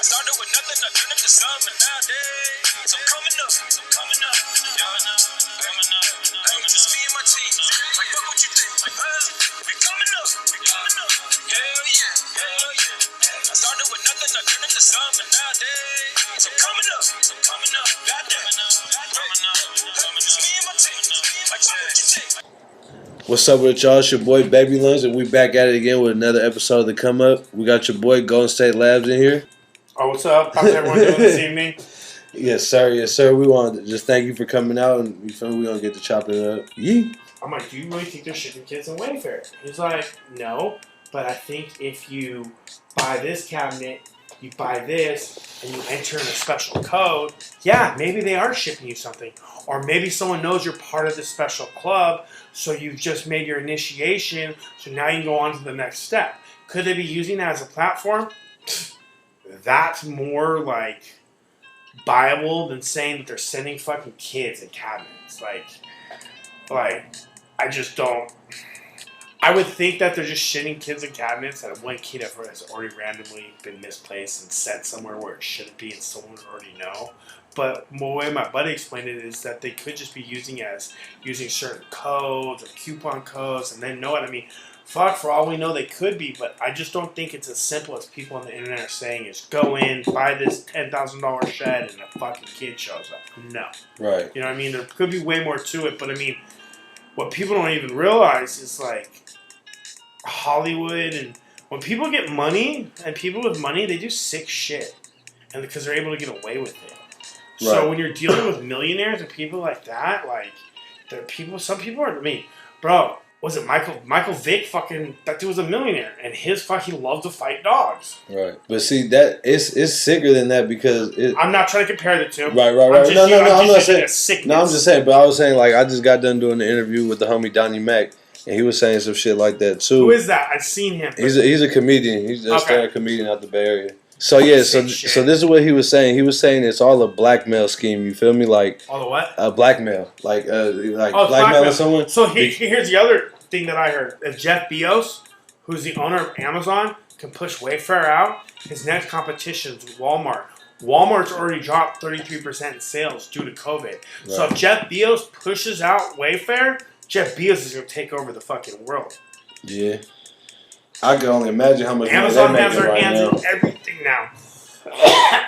Started with nothing, I turned into something nowadays. I'm coming up, Hey, just me and my team. Like, fuck what you think. We coming up, Hell yeah. I started with nothing, I turned into something nowadays. I'm coming up, goddamn. Just me and my team. Like, fuck what you think. What's up with y'all? It's your boy Baby Lunch, and we back at it again with another episode of The Come Up. We got your boy Golden State Labs in here. Oh, what's up? How's everyone doing this evening? Yes, sir. We want to just thank you for coming out, and we feel we gonna get to chopping it up. Yee. I'm like, do you really think they're shipping kids in Wayfair? He's like, no, but I think if you buy this cabinet, you buy this, and you enter in a special code, yeah, maybe they are shipping you something. Or maybe someone knows you're part of this special club, so you've just made your initiation, so now you can go on to the next step. Could they be using that as a platform? That's more like viable than saying that they're sending fucking kids in cabinets. Like I just don't. I would think that they're just shitting kids in cabinets and one kid ever has already randomly been misplaced and sent somewhere where it shouldn't be and someone would already know. But the way my buddy explained it is that they could just be using certain codes or coupon codes and they know what I mean. Fuck, for all we know, they could be, but I just don't think it's as simple as people on the internet are saying is go in, buy this $10,000 shed, and a fucking kid shows up. No. Right. You know what I mean? There could be way more to it, but I mean, what people don't even realize is like Hollywood, and when people get money, and people with money, they do sick shit. And because they're able to get away with it. Right. So when you're dealing with millionaires and people like that, like, some people are, I mean, bro, was it Michael Vick? Fucking, that dude was a millionaire, and his fucking loved to fight dogs. Right, but see that it's sicker than that because I'm not trying to compare the two. Right. No, I'm not saying. No, I'm just saying. But I was saying, like, I just got done doing the interview with the homie Donnie Mac, and he was saying some shit like that too. Who is that? I've seen him. He's a comedian. He's a stand-up comedian out the Bay Area. So yeah, so this is what he was saying. He was saying it's all a blackmail scheme. You feel me? Like all the what? A blackmail, like blackmailing someone. So here's the other thing that I heard. If Jeff Bezos, who's the owner of Amazon, can push Wayfair out, his next competition is Walmart. Walmart's already dropped 33% in sales due to COVID. Right. So if Jeff Bezos pushes out Wayfair, Jeff Bezos is going to take over the fucking world. Yeah. I can only imagine how much Amazon has their hands in everything now.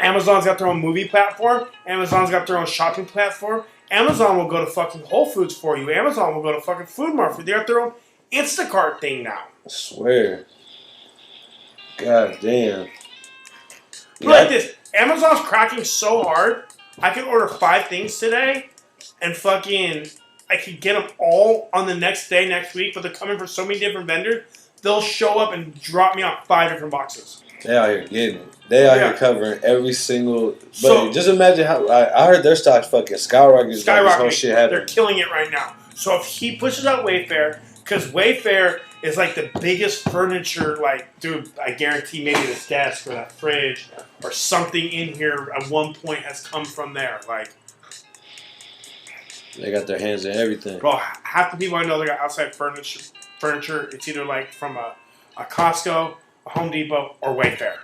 Amazon's got their own movie platform. Amazon's got their own shopping platform. Amazon will go to fucking Whole Foods for you. Amazon will go to fucking Food Mart for you. They got their own Instacart thing now. I swear. God damn. Put like this. Amazon's cracking so hard. I could order 5 things today and fucking I could get them all on the next day, next week, but they're coming from so many different vendors. They'll show up and drop me off 5 different boxes. They out here getting it. They out here covering every single. But just imagine how I heard their stocks fucking skyrocketing. This whole shit happening. They're killing it right now. So if he pushes out Wayfair, because Wayfair is like the biggest furniture, like, dude, I guarantee maybe this desk or that fridge or something in here at one point has come from there. Like, they got their hands in everything. Bro, half the people I know, they got outside furniture. It's either like from a Costco, a Home Depot, or Wayfair.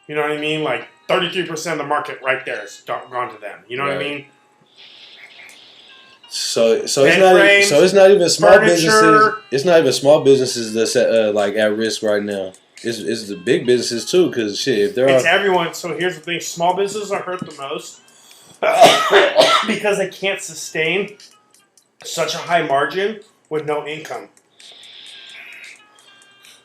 You know what I mean? Like 33% of the market right there is gone to them. You know what I mean? So it's not even small businesses. It's not even small businesses that's like at risk right now. It's the big businesses too, because shit, if it's everyone. So here's the thing: small businesses are hurt the most because they can't sustain such a high margin with no income.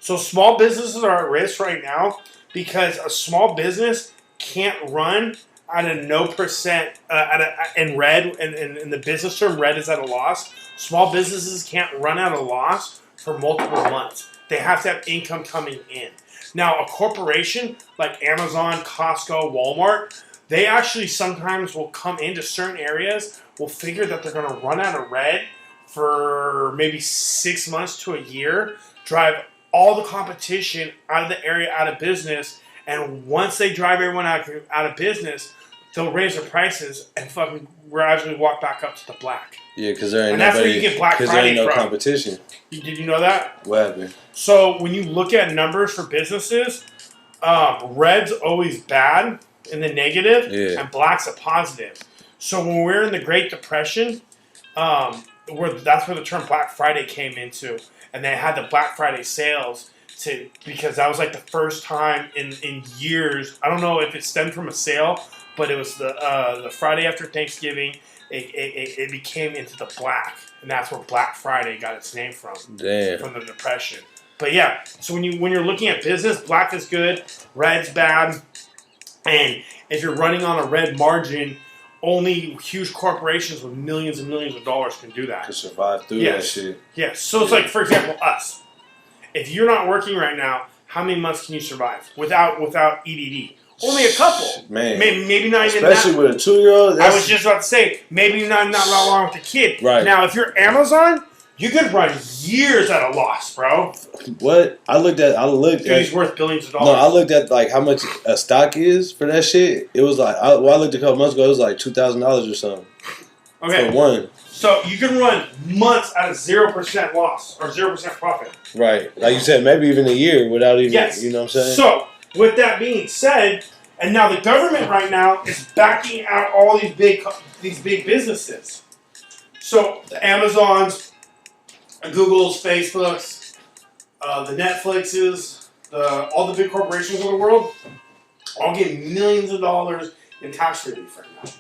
So small businesses are at risk right now because a small business can't run at a no percent in red, and the business term red is at a loss. Small businesses can't run at a loss for multiple months. They have to have income coming in. Now, a corporation like Amazon, Costco, Walmart, they actually sometimes will come into certain areas, will figure that they're going to run out of red for maybe 6 months to a year, drive all the competition out of the area out of business, and once they drive everyone out of business, they'll raise their prices and fucking gradually walk back up to the black. Yeah, because there ain't that's where you get Black Friday no competition. Did you know that? What happened? So when you look at numbers for businesses, Red's always bad in the negative, Yeah. and black's a positive. So when we were in the Great Depression, that's where the term Black Friday came into, and they had the Black Friday sales because that was like the first time in years. I don't know if it stemmed from a sale, but it was the Friday after Thanksgiving. It became into the black, and that's where Black Friday got its name from. Damn. From the Depression. But yeah, so when you're looking at business, black is good, red's bad, and if you're running on a red margin, only huge corporations with millions and millions of dollars can do that. To survive through that shit. Yes. So it's like, for example, us. If you're not working right now, how many months can you survive without EDD? Only a couple. Man. Maybe not even that. Especially with a 2-year-old. I was just about to say, maybe not long with a kid. Right. Now, if you're Amazon, you could run years at a loss, bro. What? I looked at. He's worth billions of dollars. No, I looked at like how much a stock is for that shit. It was like I looked a couple months ago. It was like $2,000 or something. Okay. For one. So you can run months at a 0% loss or 0% profit. Right. Like you said, maybe even a year without even. Yes. You know what I'm saying? So with that being said, and now the government right now is backing out all these big businesses. So the Amazons, Google's, Facebook's, the Netflixes, all the big corporations in the world, all getting millions of dollars in tax relief right now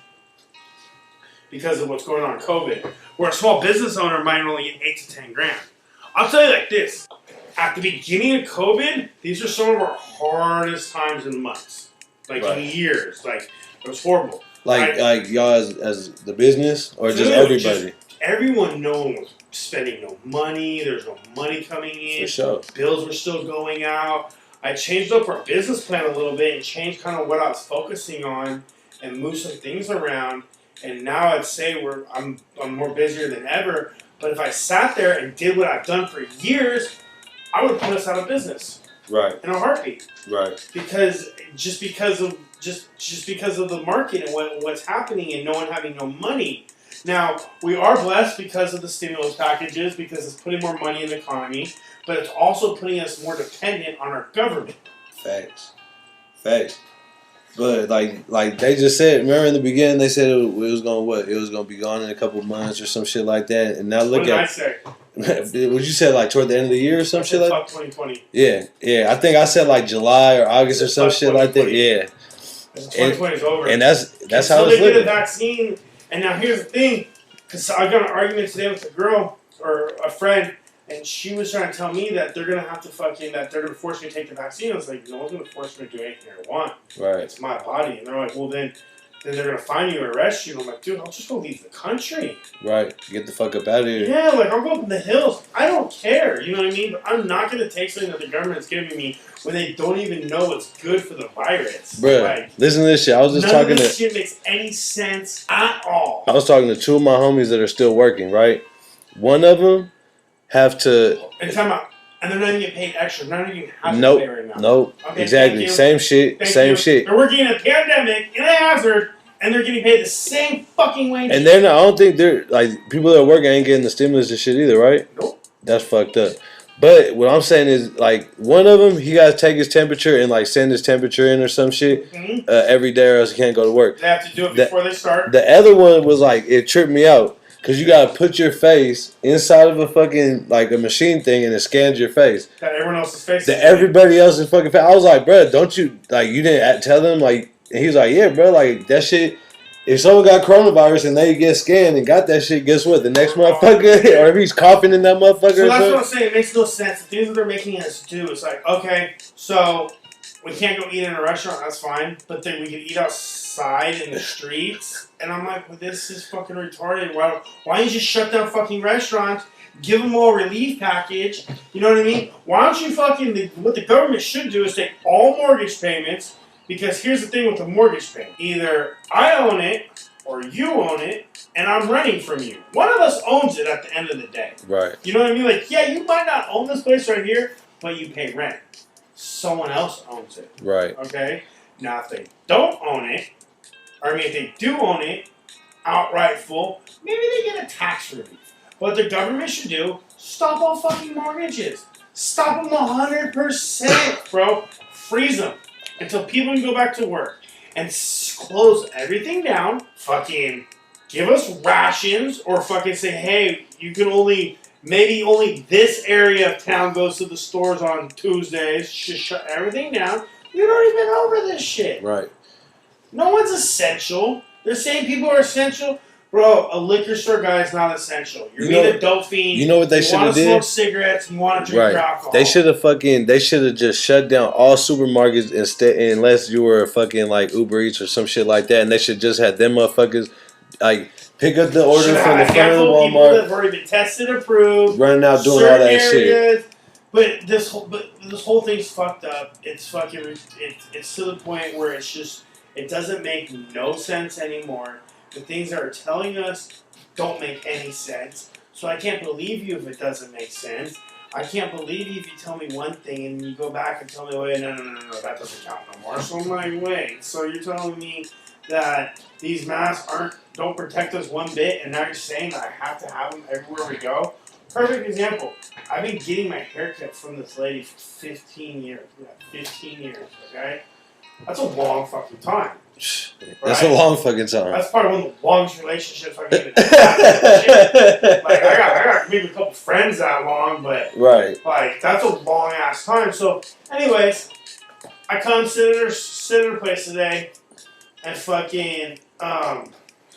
because of what's going on in COVID. Where a small business owner might only get 8 to 10 grand. I'll tell you like this: at the beginning of COVID, these are some of our hardest times in months, in years. Like it was horrible. Like y'all as the business or just everybody? Everyone, no one was spending no money. There's no money coming in. For sure. Bills were still going out. I changed up our business plan a little bit and changed kind of what I was focusing on and moved some things around. And now I'd say I'm more busier than ever. But if I sat there and did what I've done for years, I would put us out of business. Right. In a heartbeat. Right. Because of the market and what's happening and no one having no money. Now, we are blessed because of the stimulus packages, because it's putting more money in the economy, but it's also putting us more dependent on our government. Facts. But like they just said, remember in the beginning they said it was gonna be gone in a couple of months or some shit like that. And now look what did I say? Would you say like toward the end of the year or some shit like that? 2020. Yeah. I think I said like July or August or some shit like that. Yeah. 2020 is over. And that's how they it's get a looking. vaccine. And now here's the thing, because I got an argument today with a girl or a friend, and she was trying to tell me that they're gonna force me to take the vaccine. I was like, no one's gonna force me to do anything I want. Right. It's my body. And they're like, well then they're gonna find you and arrest you. And I'm like, dude, I'll just go leave the country. Right. Get the fuck up out of here. Yeah, like I'll go up in the hills. I don't care. You know what I mean? But I'm not gonna take something that the government's giving me when they don't even know what's good for the virus. Bruh, like, listen to this shit. I was just none talking of this to. shit makes any sense at all. I was talking to 2 of my homies that are still working. Right. One of them have to. And time out. And they're not even getting paid extra. They're not even having to pay right now. Nope. Okay, exactly. Same shit. Same shit. They're working in a pandemic, in a hazard, and they're getting paid the same fucking wage. And they're not, I don't think they're like people that are working ain't getting the stimulus and shit either, right? Nope. That's fucked up. But what I'm saying is, like, one of them, he got to take his temperature and like send his temperature in or some shit every day, or else he can't go to work. They have to do it before they start. The other one was like, it tripped me out. Because you got to put your face inside of a fucking, like, a machine thing, and it scans your face. That everyone else's face. That everybody else's fucking face. I was like, bro, don't you, like, you didn't tell them? Like, and he was like, yeah, bro, like, that shit, if someone got coronavirus and they get scanned and got that shit, guess what? The next motherfucker, or if he's coughing in that motherfucker. So that's what I'm saying. It makes no sense. The things that they're making us do, it's like, okay, so we can't go eat in a restaurant, that's fine, but then we can eat outside in the streets. And I'm like, well, this is fucking retarded. Why don't you just shut down fucking restaurants, give them all a relief package, you know what I mean? Why don't you what the government should do is take all mortgage payments, because here's the thing with the mortgage payment. Either I own it, or you own it, and I'm renting from you. One of us owns it at the end of the day. Right. You know what I mean? Like, yeah, you might not own this place right here, but you pay rent. Someone else owns it. Right. Okay? Now, if they don't own it, if they do own it, outright full, maybe they get a tax relief. What the government should do, stop all fucking mortgages. Stop them 100%, bro. Freeze them. until people can go back to work and close everything down. Fucking give us rations, or fucking say, hey, you can maybe only this area of town goes to the stores on Tuesdays. Just shut everything down. We've already been over this shit. Right. No one's essential. They're saying people are essential. Bro, a liquor store guy is not essential. You're being a dope fiend. You know what they should have did? You want to smoke cigarettes. You want to drink your alcohol. They should have just shut down all supermarkets instead, unless you were fucking like Uber Eats or some shit like that. And they should just have them motherfuckers like pick up the order from the front of the Walmart. People that have already been tested, approved, running out doing all that areas, shit. But this whole thing's fucked up. It's fucking. It's to the point where it doesn't make no sense anymore. The things that are telling us don't make any sense. So I can't believe you if it doesn't make sense. I can't believe you if you tell me one thing and you go back and tell me, wait, no, that doesn't count no more. So I'm like, wait, so you're telling me that these masks don't protect us one bit, and now you're saying that I have to have them everywhere we go? Perfect example. I've been getting my haircut from this lady for 15 years. Yeah, 15 years, okay? That's a long fucking time. That's a long fucking time. That's probably one of the longest relationships I've even had. Like, I got maybe a couple friends that long, but like that's a long ass time. So, anyways, I come sit in her place today, and fucking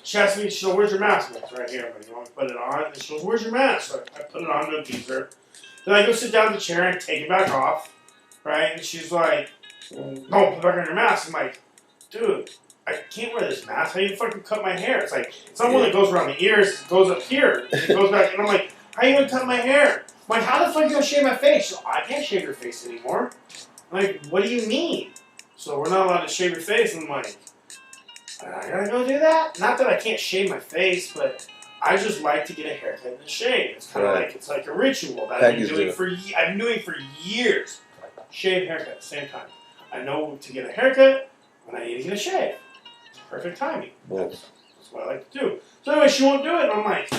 she asked me, she goes, "Where's your mask?" I'm like, "Right here." But you want to put it on? And she goes, "Where's your mask?" So I put it on to appease her. Then I go sit down in the chair and take it back off, right? And she's like, "No, put back on your mask." I'm like, dude, I can't wear this mask. How do you fucking cut my hair? It's like, it's not one that goes around the ears, it goes up here, and it goes back, and I'm like, how are you gonna cut my hair? I'm like, how the fuck are you gonna shave my face? So I can't shave your face anymore. I'm like, what do you mean? So we're not allowed to shave your face. And I'm like, I gotta go do that? Not that I can't shave my face, but I just like to get a haircut and a shave. It's kind of like, it's like a ritual that I've been doing for years. Shave, haircut at the same time. I know to get a haircut when I need to get a shave. Perfect timing. That's what I like to do. So anyway, she won't do it, and I'm like,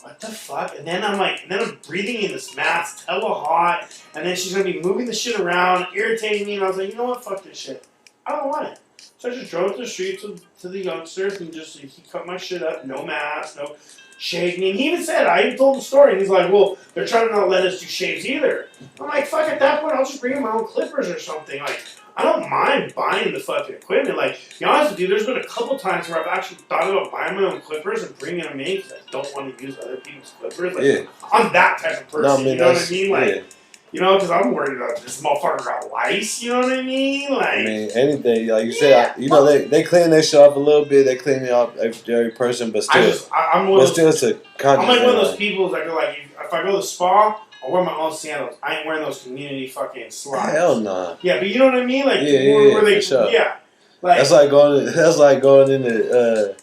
what the fuck? And then I'm breathing in this mask, hella hot, and then she's gonna be moving the shit around, irritating me, and I was like, you know what, fuck this shit. I don't want it. So I just drove to the street to the youngsters, and he cut my shit up, no mask, no shave me. And he even said, I even told the story, and he's like, well, they're trying to not let us do shaves either. I'm like, fuck, at that point, I'll just bring in my own clippers or something. Like, I don't mind buying the fucking equipment. Like, to be honest with you, there's been a couple times where I've actually thought about buying my own clippers and bringing them in because I don't want to use other people's clippers. Like, I'm that type of person, you know what I mean? Like, you know, because I'm worried about this motherfucker got lice, you know what I mean? Like, I mean, anything. Like you said, you know, they clean their shit up a little bit. They clean it up every person, but still, I'm like one of those people that go like, if I go to the spa, I'll wear my own sandals. I ain't wearing those community fucking slides. Hell nah. Yeah, but you know what I mean? Like, for sure. Yeah. Like, that's like going into.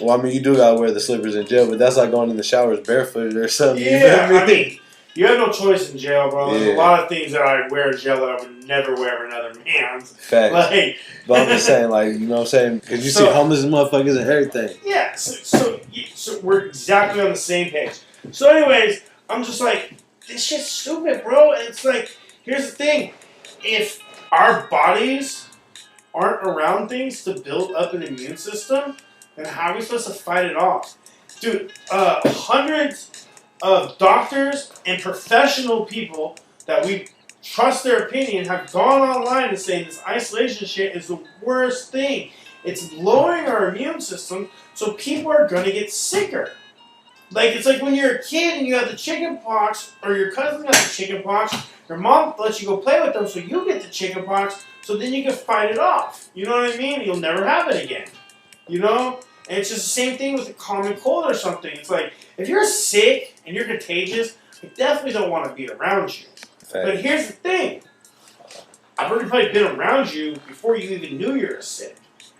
Well, I mean, you do gotta wear the slippers in jail, but that's like going in the showers barefooted or something. Yeah, I mean, you have no choice in jail, bro. There's a lot of things that I wear in jail that I would never wear in another man's. Facts. Like, but I'm just saying, like, you know what I'm saying? Because you see homeless motherfuckers and everything. Yeah, so we're exactly on the same page. So anyways, I'm just like, this shit's stupid, bro. And it's like, here's the thing. If our bodies aren't around things to build up an immune system, then how are we supposed to fight it off? Dude, hundreds of doctors and professional people that we trust their opinion have gone online and saying this isolation shit is the worst thing. It's lowering our immune system, so people are going to get sicker. Like, it's like when you're a kid and you have the chicken pox, or your cousin got the chicken pox, your mom lets you go play with them so you get the chicken pox, so then you can fight it off. You know what I mean? You'll never have it again. You know? And it's just the same thing with a common cold or something. It's like, if you're sick and you're contagious, I definitely don't want to be around you. Thanks. But here's the thing. I've already probably been around you before you even knew you were sick.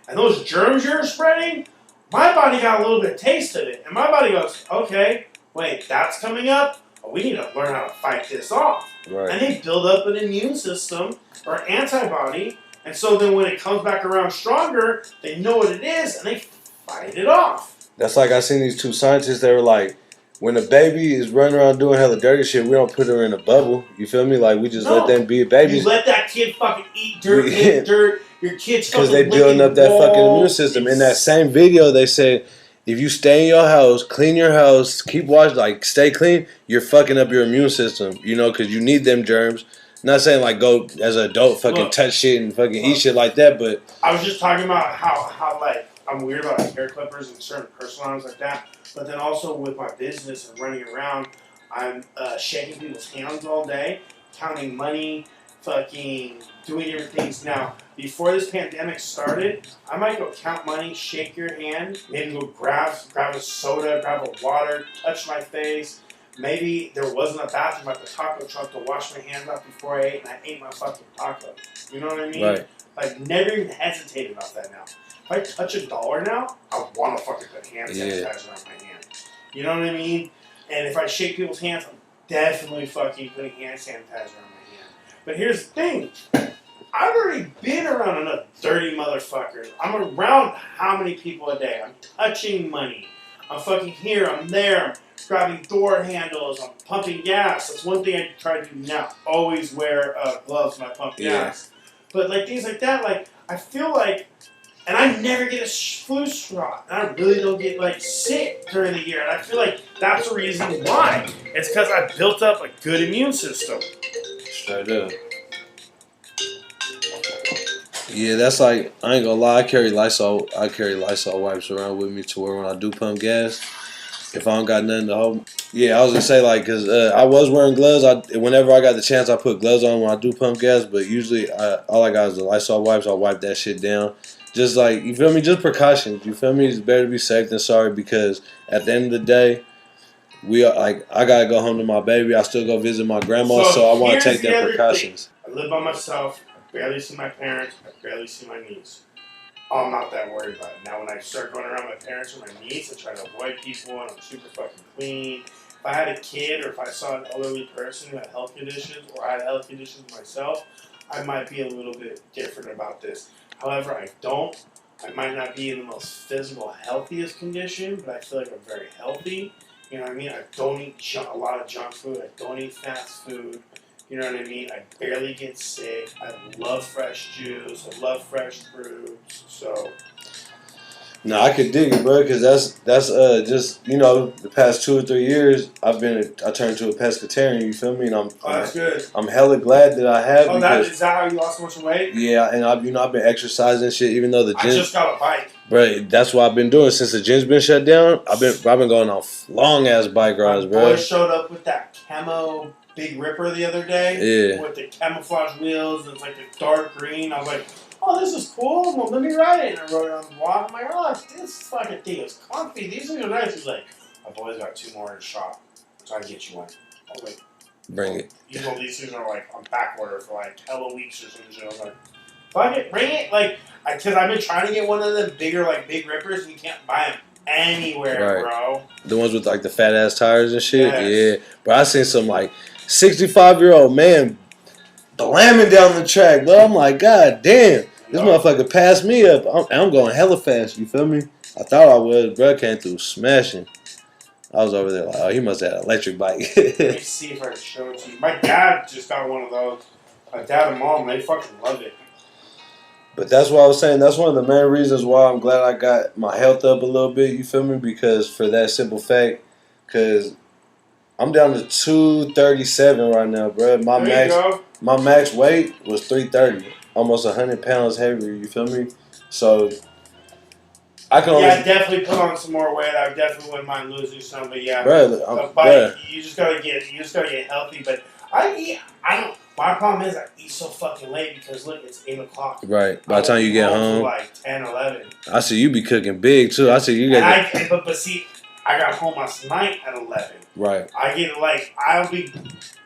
And those germs you're spreading, my body got a little bit of taste of it. And my body goes, okay, wait, that's coming up? Oh, we need to learn how to fight this off. Right. And they build up an immune system or antibody. And so then when it comes back around stronger, they know what it is and they fight it off. That's like I seen these two scientists. They were like, when a baby is running around doing hella dirty shit, we don't put her in a bubble. You feel me? Like, we just let them be babies. You let that kid fucking eat dirt, lick dirt. Your kid's fucking because they building up that fucking immune system. In that same video, they said, if you stay in your house, clean your house, keep watch, like stay clean, you're fucking up your immune system. You know, because you need them germs. Not saying like go as an adult fucking touch shit and fucking eat shit like that, but I was just talking about how like I'm weird about like, hair clippers and certain personal lines like that. But then also with my business and running around, I'm shaking people's hands all day, counting money, fucking doing different things. Now, before this pandemic started, I might go count money, shake your hand, maybe go grab a soda, grab a water, touch my face. Maybe there wasn't a bathroom at the taco truck to wash my hands off before I ate, and I ate my fucking taco. You know what I mean? right. Like, never even hesitated about that now. If I touch $1 now, I want to fucking put hand sanitizer on my hand. You know what I mean? And if I shake people's hands, I'm definitely fucking putting hand sanitizer on my hand. But here's the thing. I've already been around enough dirty motherfuckers. I'm around how many people a day? I'm touching money. I'm fucking here, I'm there, I'm grabbing door handles, I'm pumping gas. That's one thing I try to do now. Always wear gloves when I pump gas. But like things like that, like I feel like, and I never get a flu shot. And I really don't get like sick during the year. And I feel like that's the reason why. It's because I built up a good immune system. Straight up. Yeah, that's like, I ain't gonna lie, I carry Lysol wipes around with me to where when I do pump gas, if I don't got nothing to hold. Yeah, I was gonna say like, cause I was wearing gloves. Whenever I got the chance, I put gloves on when I do pump gas. But usually, all I got is the Lysol wipes. I wipe that shit down. Just like, you feel me? Just precautions. You feel me? It's better to be safe than sorry, because at the end of the day, we are like, I gotta go home to my baby. I still go visit my grandma, so I want to take them precautions. I live by myself. I barely see my parents. I barely see my niece. I'm not that worried about it. Now, when I start going around my parents or my niece, I try to avoid people, and I'm super fucking clean. If I had a kid, or if I saw an elderly person who had health conditions, or I had health conditions myself, I might be a little bit different about this. However, I don't. I might not be in the most physical, healthiest condition, but I feel like I'm very healthy. You know what I mean? I don't eat a lot of junk food. I don't eat fast food. You know what I mean? I barely get sick. I love fresh juice. I love fresh fruits. So. No, I could dig it, bro, because that's just, you know, the past 2 or 3 years I turned into a pescatarian. You feel me? And that's good. I'm hella glad that I have. Is that how you lost so much weight? Yeah, and I've been exercising and shit. Even though the gym, I just got a bike, bro. That's what I've been doing since the gym's been shut down. I've been going on long ass bike rides, bro. My boy showed up with that camo Big Ripper the other day. Yeah. With the camouflage wheels. It's like the dark green. I was like, oh, this is cool. Well, let me ride it. And I rode it on the block. I'm like, oh, this fucking thing is comfy. These things are nice. He's like, my boy's got 2 more in the shop. I'm trying to get you one. I was like, bring it. You know, these things are like on back order for like hella weeks or some shit. I was like, fuck it, bring it. Like, because I've been trying to get one of them bigger, like Big Rippers, and you can't buy them anywhere, bro. The ones with like the fat ass tires and shit? Yes. Yeah. But I seen some like 65-year-old man blamming down the track, bro. I'm like, God damn. This motherfucker passed me up. I'm going hella fast, you feel me? I thought I was, bro. Came through smashing. I was over there like, oh, he must have had an electric bike. Let me see if I can show it to you. My dad just got one of those. My dad and mom, they fucking love it. But that's what I was saying. That's one of the main reasons why I'm glad I got my health up a little bit, you feel me? Because for that simple fact, because I'm down to 237 right now, bro. My max weight was 330. Almost 100 pounds heavier, you feel me? So I can I definitely put on some more weight. I definitely wouldn't mind losing some, but yeah. You just gotta get healthy. But my problem is I eat so fucking late because look, it's 8 o'clock. Right. By the time you get home, like 10, 11. I see you be cooking big too. I see you get. But see, I got home last night at 11. Right. I get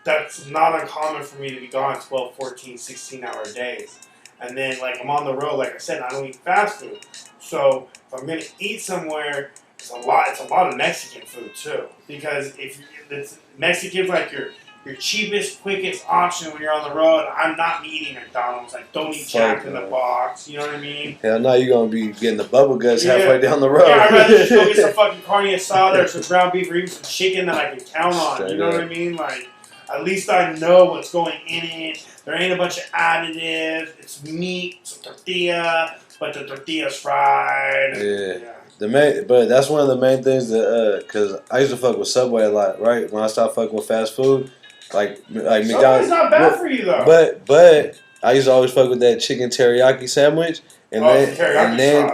that's not uncommon for me to be gone 12, 14, 16-hour days. And then, like, I'm on the road, like I said, I don't eat fast food. So, if I'm going to eat somewhere, it's a lot of Mexican food, too. Because if it's Mexicans, like your your cheapest, quickest option when you're on the road. I'm not eating McDonald's. Like, don't eat Jack in the Box. You know what I mean? Hell no, you're gonna be getting the bubble guts halfway down the road. Yeah, I'd rather just go get some fucking carne asada or some ground beef or even some chicken that I can count on. Straight you know up. what I mean? Like, at least I know what's going in it. There ain't a bunch of additives. It's meat, it's a tortilla, but the tortilla's fried. Yeah. But that's one of the main things that cause I used to fuck with Subway a lot, right? When I stopped fucking with fast food, like McDonald's. Subway's not bad for you though. But I used to always fuck with that chicken teriyaki sandwich, and then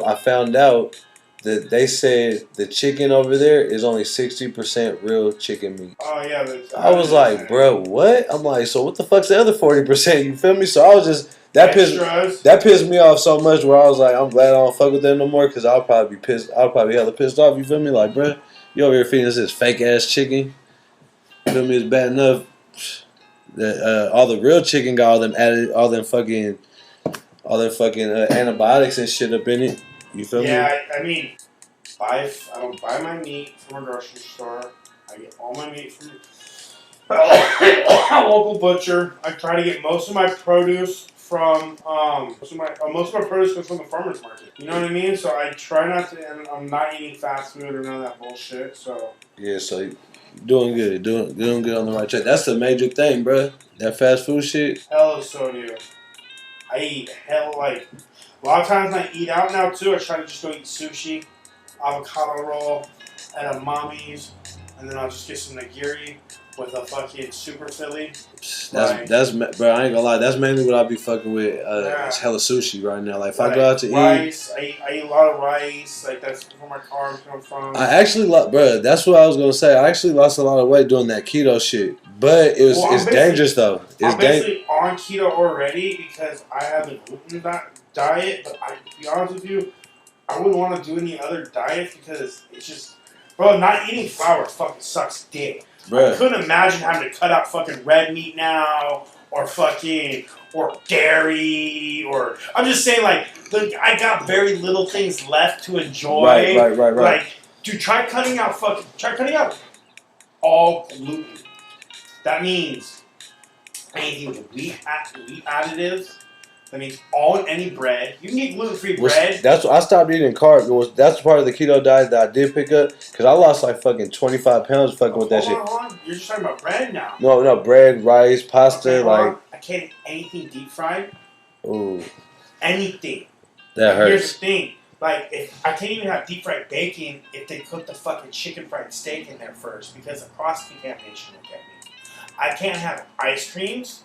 I found out that they said the chicken over there is only 60% real chicken meat. Oh yeah. I was like, bro, what? I'm like, so what the fuck's the other 40%? You feel me? So I was just. That pissed me off so much where I was like, I'm glad I don't fuck with them no more because I'll probably be pissed. I'll probably be hella pissed off. You feel me? Like, bro, you over here feeding us this fake ass chicken. You feel me? It's bad enough that all the real chicken got all them fucking antibiotics and shit up in it. You feel me? Yeah, I mean, I don't buy my meat from a grocery store. I get all my meat from a local butcher. I try to get most of my produce from most of my produce comes from the farmer's market. You know what I mean? So I try not to, and I'm not eating fast food or none of that bullshit. So yeah, so you're doing good on the right track. That's the major thing, bro. That fast food shit. Hell so do. I eat like a lot of times when I eat out now too. I try to just go eat sushi, avocado roll, at a mommy's, and then I'll just get some nigiri with a fucking super Philly. That's bro. I ain't gonna lie. That's mainly what I be fucking with. It's hella sushi right now. Like if I go out to rice, I eat a lot of rice. Like that's where my carbs come from. I actually, bro. That's what I was gonna say. I actually lost a lot of weight doing that keto shit, but it's dangerous though. I'm basically on keto already because I have a gluten diet. But to be honest with you, I wouldn't want to do any other diets because it's just, bro. Not eating flour fucking sucks dick. Bruh. I couldn't imagine having to cut out fucking red meat now, or dairy, or I'm just saying like I got very little things left to enjoy. Right. Like, dude, try cutting out all gluten. That means anything with wheat additives. That means any bread. You can get gluten-free bread. That's I stopped eating carbs. That's part of the keto diet that I did pick up because I lost like fucking 25 pounds fucking with that shit. Hold on. You're just talking about bread now. No, bread, rice, pasta, okay, I can't eat anything deep fried. Ooh. Anything. That hurts. Here's the thing. Like, if I can't even have deep fried bacon if they cook the fucking chicken fried steak in there first because of cross-contamination will get me. I can't have ice creams.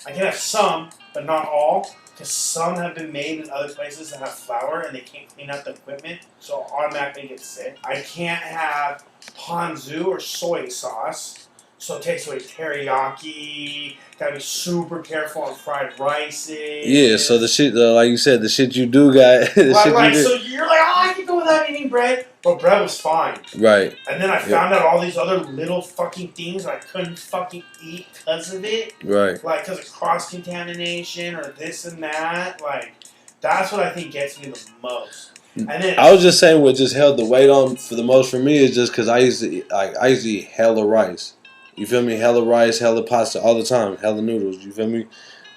I can have some, but not all, because some have been made in other places that have flour and they can't clean out the equipment, so I'll automatically get sick. I can't have ponzu or soy sauce, so it takes away teriyaki. Gotta be super careful on fried rices. Yeah, so the shit, like you said, the shit you do got. So you're like, oh, I can go without eating bread, but bread was fine. Right. And then I found out all these other little fucking things I couldn't fucking eat because of it. Right. Like, because of cross-contamination or this and that. Like, that's what I think gets me the most. And then I was just saying what just held the weight on for the most for me is just because I used to eat hella rice. You feel me? Hella rice, hella pasta all the time, hella noodles. You feel me?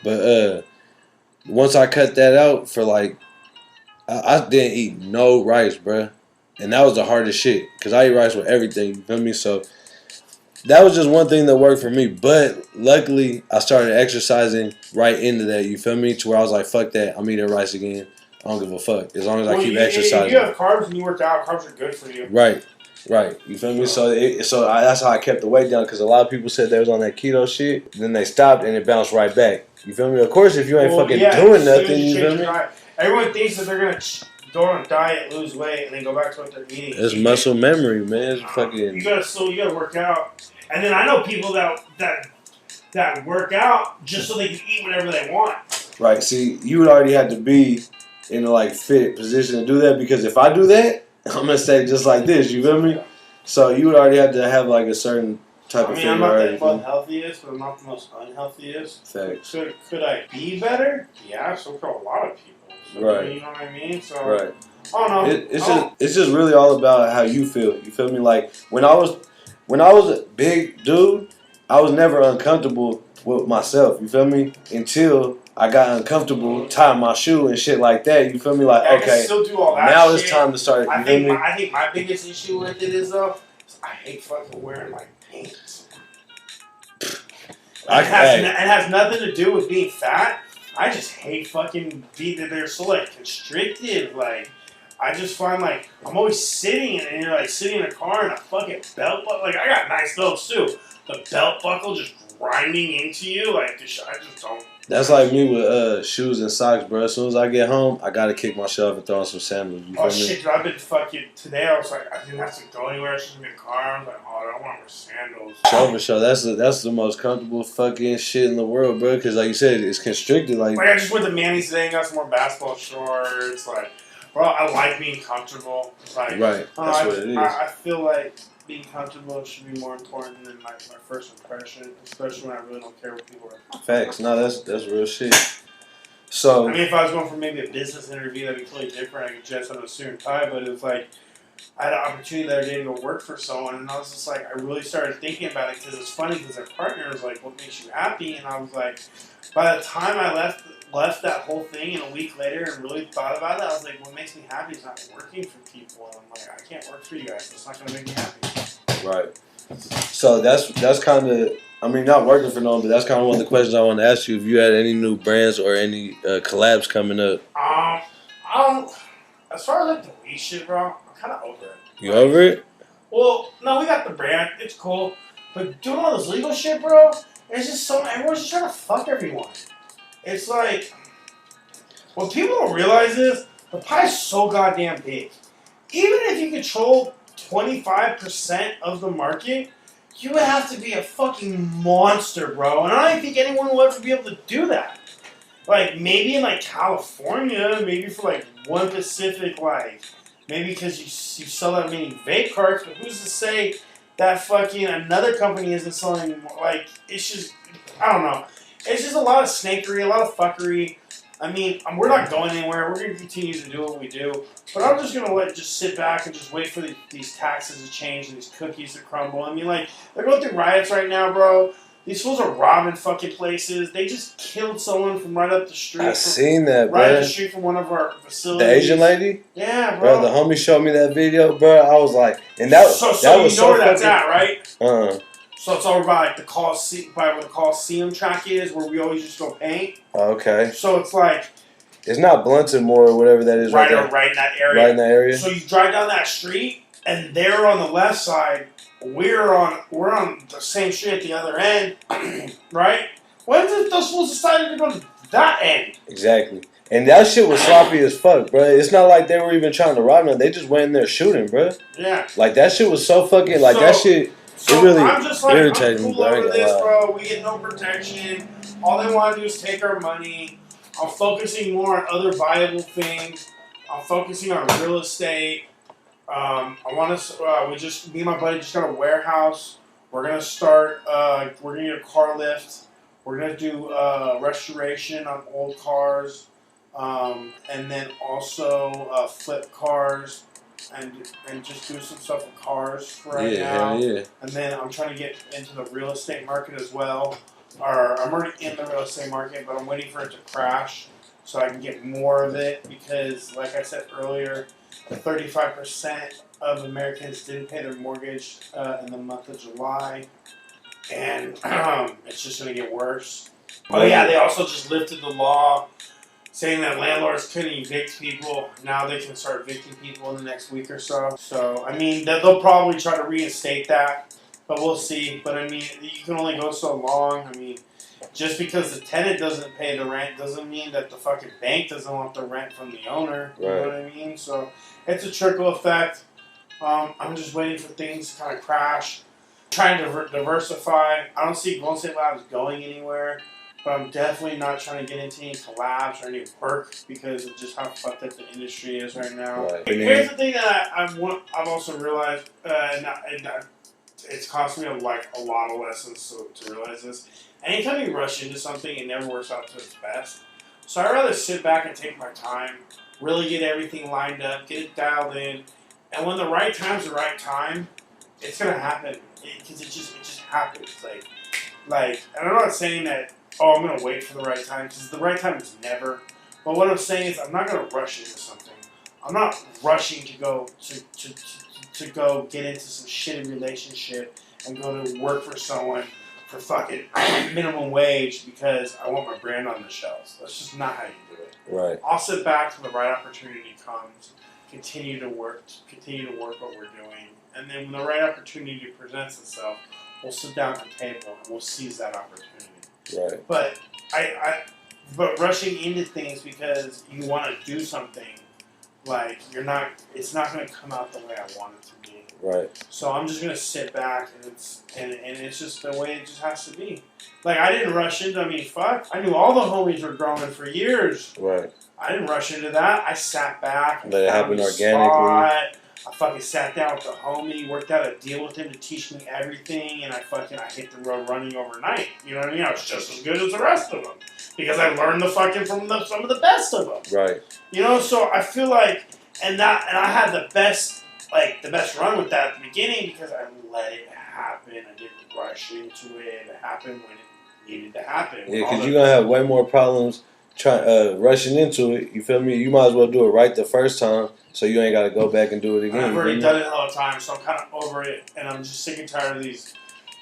But once I cut that out for like, I didn't eat no rice, bruh. And that was the hardest shit because I eat rice with everything. You feel me? So that was just one thing that worked for me. But luckily, I started exercising right into that. You feel me? To where I was like, fuck that. I'm eating rice again. I don't give a fuck as long as I keep exercising. If you have carbs and you work out, carbs are good for you. Right. You feel me? So that's how I kept the weight down because a lot of people said they was on that keto shit. Then they stopped and it bounced right back. You feel me? Of course, if you ain't doing nothing, you feel me? Everyone thinks that they're gonna go on a diet, lose weight, and then go back to what they're eating. It's muscle memory, man. It's fucking. You gotta work out. And then I know people that work out just so they can eat whatever they want. Right. See, you would already have to be in a like fit position to do that because if I do that, I'm gonna stay just like this. You feel me? So you would already have to have like a certain type of figure. I'm not the most healthiest, but I'm not the most unhealthiest. Facts. Could I be better? Yeah, so could a lot of people. So, right. You know what I mean? So right. I don't know. It's just really all about how you feel. You feel me? Like when I was a big dude, I was never uncomfortable with myself. You feel me? Until I got uncomfortable tying my shoe and shit like that. You feel me? Like, I can okay, still do all that now shit. it's time to start. You feel me? I think my biggest issue with it is though, I hate fucking wearing like pants. It has nothing to do with being fat. I just hate fucking being they're so like constricted. Like I just find like I'm always sitting and you're like sitting in a car and a fucking belt buckle. Like I got nice belts too. The belt buckle just grinding into you. Like I just don't. That's like me with shoes and socks, bro. As soon as I get home, I gotta kick my shit off and throw on some sandals. You feel Oh me? shit, dude, I've been fucking today. I was like, I didn't have to go anywhere. I was just in the car. I was like, oh, I don't want to wear sandals. For sure. That's the most comfortable fucking shit in the world, bro. Because like you said, it's constricted. Like I just went to Manny's today and got some more basketball shorts. Like, bro, I like being comfortable. Like, right. That's what it is. I feel like being comfortable should be more important than like my first impression, especially when I really don't care what people are. Facts. No, that's real shit. So I mean, if I was going for maybe a business interview, that'd be totally different. I could dress on a suit and tie, but it was like I had an opportunity the other day to go work for someone, and I was just like, I really started thinking about it because it's funny because their partner was like, "What makes you happy?" And I was like, by the time I left that whole thing, and a week later, and really thought about it, I was like, what makes me happy is not working for people. And I'm like, I can't work for you guys. It's not gonna make me happy. right. So that's kind of. I mean, not working for no one, but that's kind of one of the questions I want to ask you. If you had any new brands or any collabs coming up. As far as like the weed shit, bro, I'm kind of over it. You over it? Well, no, we got the brand. It's cool. But doing all this legal shit, bro, it's just everyone's just trying to fuck everyone. It's like, what people don't realize is, the pie's so goddamn big. Even if you control 25% of the market, you would have to be a fucking monster, bro. And I don't think anyone will ever be able to do that. Like, maybe in, like, California, maybe for, like, one specific, like, maybe because you sell that many vape carts, but who's to say that fucking another company isn't selling more? Like, it's just, I don't know. It's just a lot of snakery, a lot of fuckery. I mean, we're not going anywhere. We're going to continue to do what we do. But I'm just going to just sit back and just wait for these taxes to change and these cookies to crumble. I mean, like, they're going through riots right now, bro. These fools are robbing fucking places. They just killed someone from right up the street. I seen that, bro. Right up the street from one of our facilities. The Asian lady? Yeah, bro. Bro, the homie showed me that video, bro. I was like, and that So that you was know so where that's fucking, at, right? So it's over by like the by where the Coliseum track is, where we always just go paint. Okay. So it's like it's not Bluntonmore or whatever that is. Right there. in that area. Right in that area. So you drive down that street, and they're on the left side. We're on the same street at the other end, right? When did those fools decided to go to that end? Exactly. And that shit was sloppy as fuck, bro. It's not like they were even trying to rob them. They just went in there shooting, bro. Yeah. Like, that shit was so fucking, like, that shit, so it really I'm just like, irritated I'm me, cool bro. over this, bro. We get no protection. All they want to do is take our money. I'm focusing more on other viable things. I'm focusing on real estate. I want to. Me and my buddy just got a warehouse. We're gonna start. We're gonna get a car lift. We're gonna do restoration on old cars, and then also flip cars, and just do some stuff with cars for right now. Yeah. And then I'm trying to get into the real estate market as well. Or I'm already in the real estate market, but I'm waiting for it to crash so I can get more of it because, like I said earlier, 35% of Americans didn't pay their mortgage in the month of July, and it's just going to get worse. Oh yeah, they also just lifted the law saying that landlords couldn't evict people. Now they can start evicting people in the next week or so. So, I mean, they'll probably try to reinstate that, but we'll see. But, I mean, you can only go so long. I mean, just because the tenant doesn't pay the rent doesn't mean that the fucking bank doesn't want the rent from the owner. You know what I mean? So, it's a trickle effect. I'm just waiting for things to kind of crash. Trying to diversify. I don't see Golden State Labs going anywhere. But I'm definitely not trying to get into any collabs or any work because of just how fucked up the industry is right now. Right. Here's the thing that I've also realized, and it's cost me a lot of lessons to realize this. Anytime you rush into something, it never works out to its best. So I'd rather sit back and take my time, really get everything lined up, get it dialed in, and when the right time's the right time, it's gonna happen because it just happens. Like, Like, and I'm not saying that, oh, I'm going to wait for the right time, because the right time is never. But what I'm saying is I'm not going to rush into something. I'm not rushing to go to go get into some shitty relationship and go to work for someone for fucking minimum wage because I want my brand on the shelves. That's just not how you do it. Right. I'll sit back till the right opportunity comes, continue to work what we're doing, and then when the right opportunity presents itself, we'll sit down at the table and we'll seize that opportunity. Right. But but rushing into things because you want to do something, like it's not going to come out the way I want it to be. Right. So I'm just going to sit back and it's just the way it just has to be. Like, I didn't rush into. I mean, fuck. I knew all the homies were growing for years. Right. I didn't rush into that. I sat back. Let it happen organically. I fucking sat down with the homie, worked out a deal with him to teach me everything, and I hit the road running overnight. You know what I mean? I was just as good as the rest of them because I learned from some of the best of them. Right. You know, so I feel like, and I had the best run with that at the beginning because I let it happen. I didn't rush into it. It happened when it needed to happen. Yeah, because you're gonna have way more problems rushing into it. You feel me? You might as well do it right the first time, so you ain't got to go back and do it again. I've already done it all the time, so I'm kind of over it, and I'm just sick and tired of these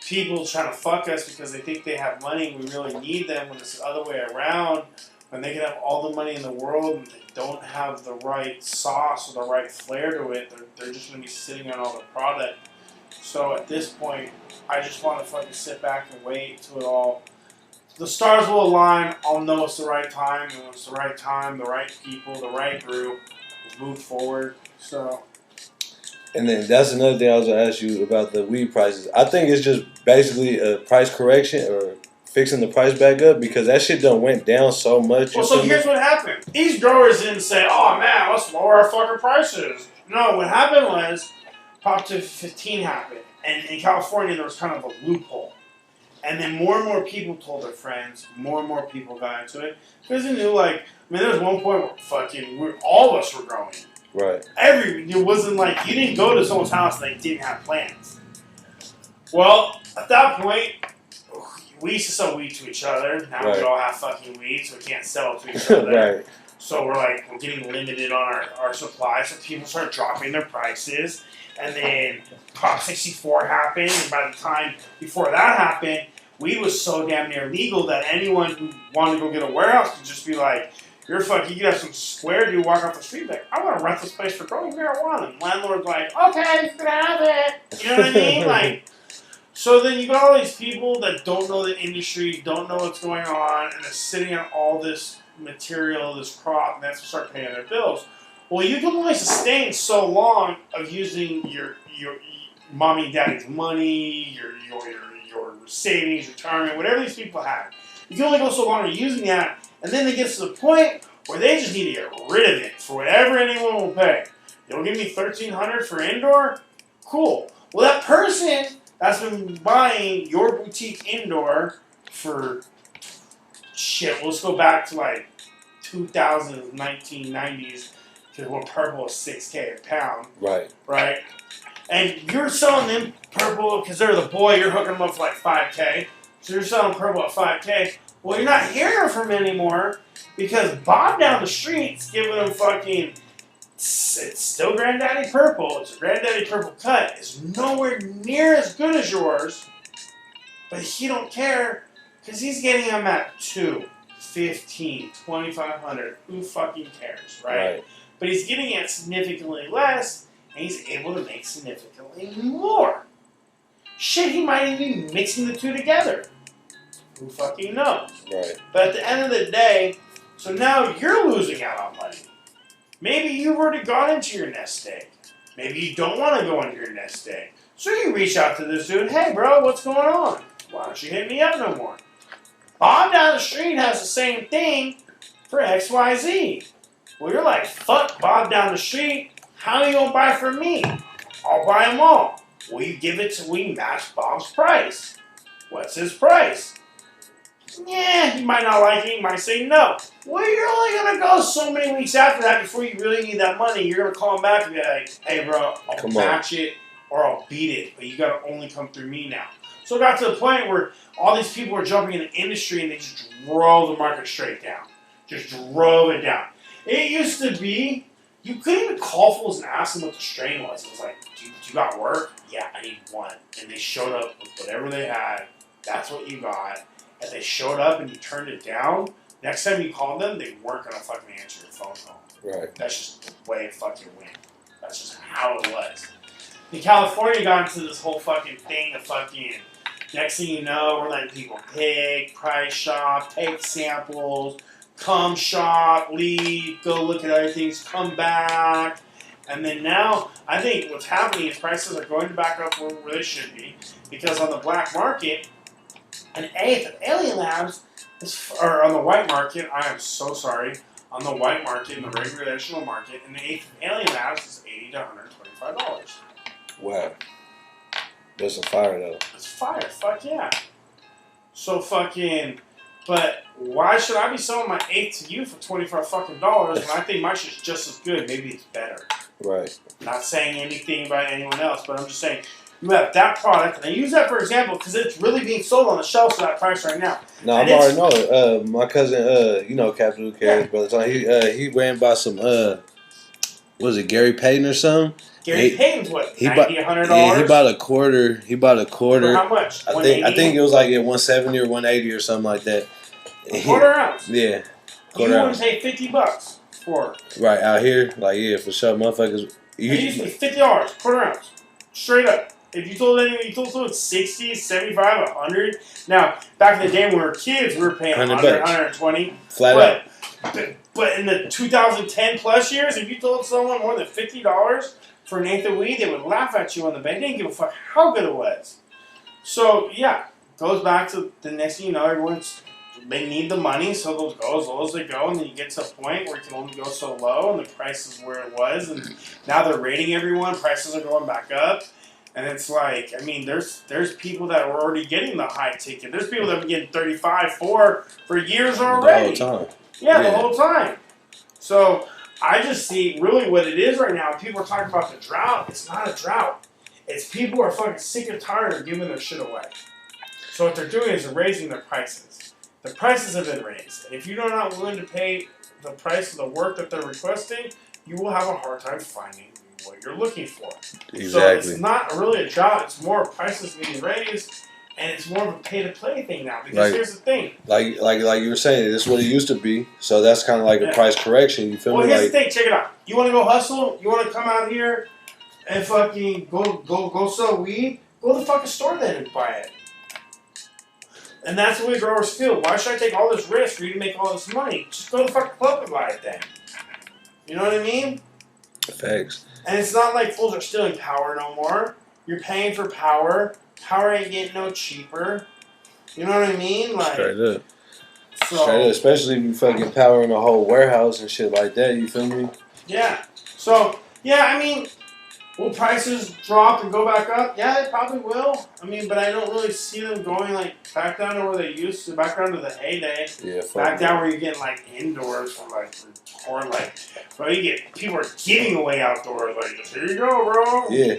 people trying to fuck us because they think they have money and we really need them when it's the other way around. When they can have all the money in the world and they don't have the right sauce or the right flair to it, they're just going to be sitting on all the product. So at this point, I just want to fucking sit back and wait till it all. The stars will align. I'll know it's the right time, and when it's the right time, the right people, the right group will move forward. So. And then that's another thing I was gonna ask you about the weed prices. I think it's just basically a price correction or fixing the price back up because that shit done went down so much. Well, so here's what happened. These growers didn't say, "Oh man, let's lower our fucking prices." No, what happened was Prop 215 happened, and in California there was kind of a loophole. And then more and more people told their friends, more and more people got into it. Because they knew, like, there was one point where all of us were growing. Right. It wasn't like, you didn't go to someone's house and they didn't have plants. Well, at that point, we used to sell weed to each other. Now we all have fucking weed, so we can't sell it to each other. Right. So we're getting limited on our supply, so people start dropping their prices. And then Prop 64 happened, and by the time before that happened, weed was so damn near legal that anyone who wanted to go get a warehouse could just be like, you're fucking, you could have some square dude walk off the street like, I want to rent this place for growing marijuana. And landlord's like, okay, you can have it. You know what I mean? Like, so then you got all these people that don't know the industry, don't know what's going on, and they're sitting on all this material, this crop, and that's to start paying their bills. Well, you can only sustain so long of using your mommy and daddy's money, your savings, retirement, whatever these people have. You can only go so long of using that, and then they get to the point where they just need to get rid of it for whatever anyone will pay. You'll give me $1,300 for indoor? Cool. Well, that person that's been buying your boutique indoor for shit, let's go back to like 2000s, 1990s. Because one purple is $6K a pound. Right. Right? And you're selling them purple because they're the boy, you're hooking them up for like $5K. So you're selling purple at $5K. Well, you're not hearing from them anymore because Bob down the street's giving them fucking. It's still Granddaddy Purple. It's a Granddaddy Purple cut. It's nowhere near as good as yours. But he don't care because he's getting them at $2, $15, $2,500. Who fucking cares, right? But he's getting it significantly less, and he's able to make significantly more. Shit, he might even be mixing the two together. Who fucking knows? Right. But at the end of the day, so now you're losing out on money. Maybe you've already gone into your nest egg. Maybe you don't want to go into your nest egg. So you reach out to this dude, hey bro, what's going on? Why don't you hit me up no more? Bob down the street has the same thing for XYZ. Well, you're like, fuck Bob down the street. How are you going to buy from me? I'll buy them all. Well, you give it to, we match Bob's price. What's his price? Yeah, he might not like it. He might say no. Well, you're only going to go so many weeks after that before you really need that money. You're going to call him back and be like, hey, bro, I'll match it or I'll beat it. But you got to only come through me now. So it got to the point where all these people were jumping in the industry and they just drove the market straight down. Just drove it down. It used to be, you couldn't even call fools and ask them what the strain was. It was like, do you got work? Yeah, I need one. And they showed up with whatever they had. That's what you got. And they showed up and you turned it down. Next time you called them, they weren't going to fucking answer your phone call. Right. That's just the way it fucking went. That's just how it was. In California, got into this whole fucking thing of fucking, next thing you know, we're letting people pick, price shop, take samples, come shop, leave, go look at other things, come back. And then now, I think what's happening is prices are going back up where they should be. Because on the black market, an eighth of Alien Labs, or on the white market, I am so sorry, on the white market, in the recreational market, an eighth of Alien Labs is $80 to $125. Wow. That's a fire though. It's fire, fuck yeah. So fucking, but why should I be selling my eighth to you for $25 fucking dollars when I think my shit's just as good? Maybe it's better. Right. Not saying anything about anyone else, but I'm just saying, you have that product, and I use that for example because it's really being sold on the shelves for that price right now. No, I already know it. My cousin, you know, Captain Who Cares, brother. So he ran by some, was it Gary Payton or something? Gary Payton's what, $90, $100? Yeah, he bought a quarter. For how much? I think it was like 170 or 180 or something like that. A quarter ounce. Yeah. You wouldn't pay $50 for it. Right out here, like yeah, for sure, motherfuckers. It used to be $50, quarter ounce, straight up. If you told anyone, you told someone 60, 75, 100. Now, back in the day when we were kids, we were paying 100, 120. Flat out. But in the 2010 plus years, if you told someone more than $50 for an eighth of weed, they would laugh at you on the bank. They didn't give a fuck how good it was. So yeah, goes back to the next thing you know, they need the money, so they'll go as low as they go, and then you get to a point where you can only go so low, and the price is where it was, and now they're rating everyone, prices are going back up. And it's like, I mean, there's people that were already getting the high ticket. There's people that have been getting 35, 4 for years already. The whole time. Yeah, the whole time. So I just see really what it is right now. People are talking about the drought. It's not a drought. It's people are fucking sick and tired of giving their shit away. So what they're doing is they're raising their prices. The prices have been raised. And if you're not willing to pay the price of the work that they're requesting, you will have a hard time finding what you're looking for. Exactly. So it's not really a job, it's more prices being raised, and it's more of a pay-to-play thing now. Because here's the thing. Like you were saying, this is what it used to be, so that's kind of like a price correction, you feel me? Well, here's the thing, check it out. You want to go hustle? You want to come out here and fucking go sell weed? Go to the fucking store then and buy it. And that's the way growers feel. Why should I take all this risk for you to make all this money? Just go to the fucking club and buy it then. You know what I mean? Facts. And it's not like fools are stealing power no more. You're paying for power. Power ain't getting no cheaper. You know what I mean? Like, straight up. Straight up. Especially if you fucking powering a whole warehouse and shit like that, you feel me? Yeah. So, yeah, I mean, will prices drop and go back up? Yeah, they probably will. I mean, but I don't really see them going, like, back down to where they used to, back down to the heyday. Yeah, back down where you're getting, like, indoors for, like, or, like, bro, you get, people are giving away outdoors. Like, just, here you go, bro. Yeah.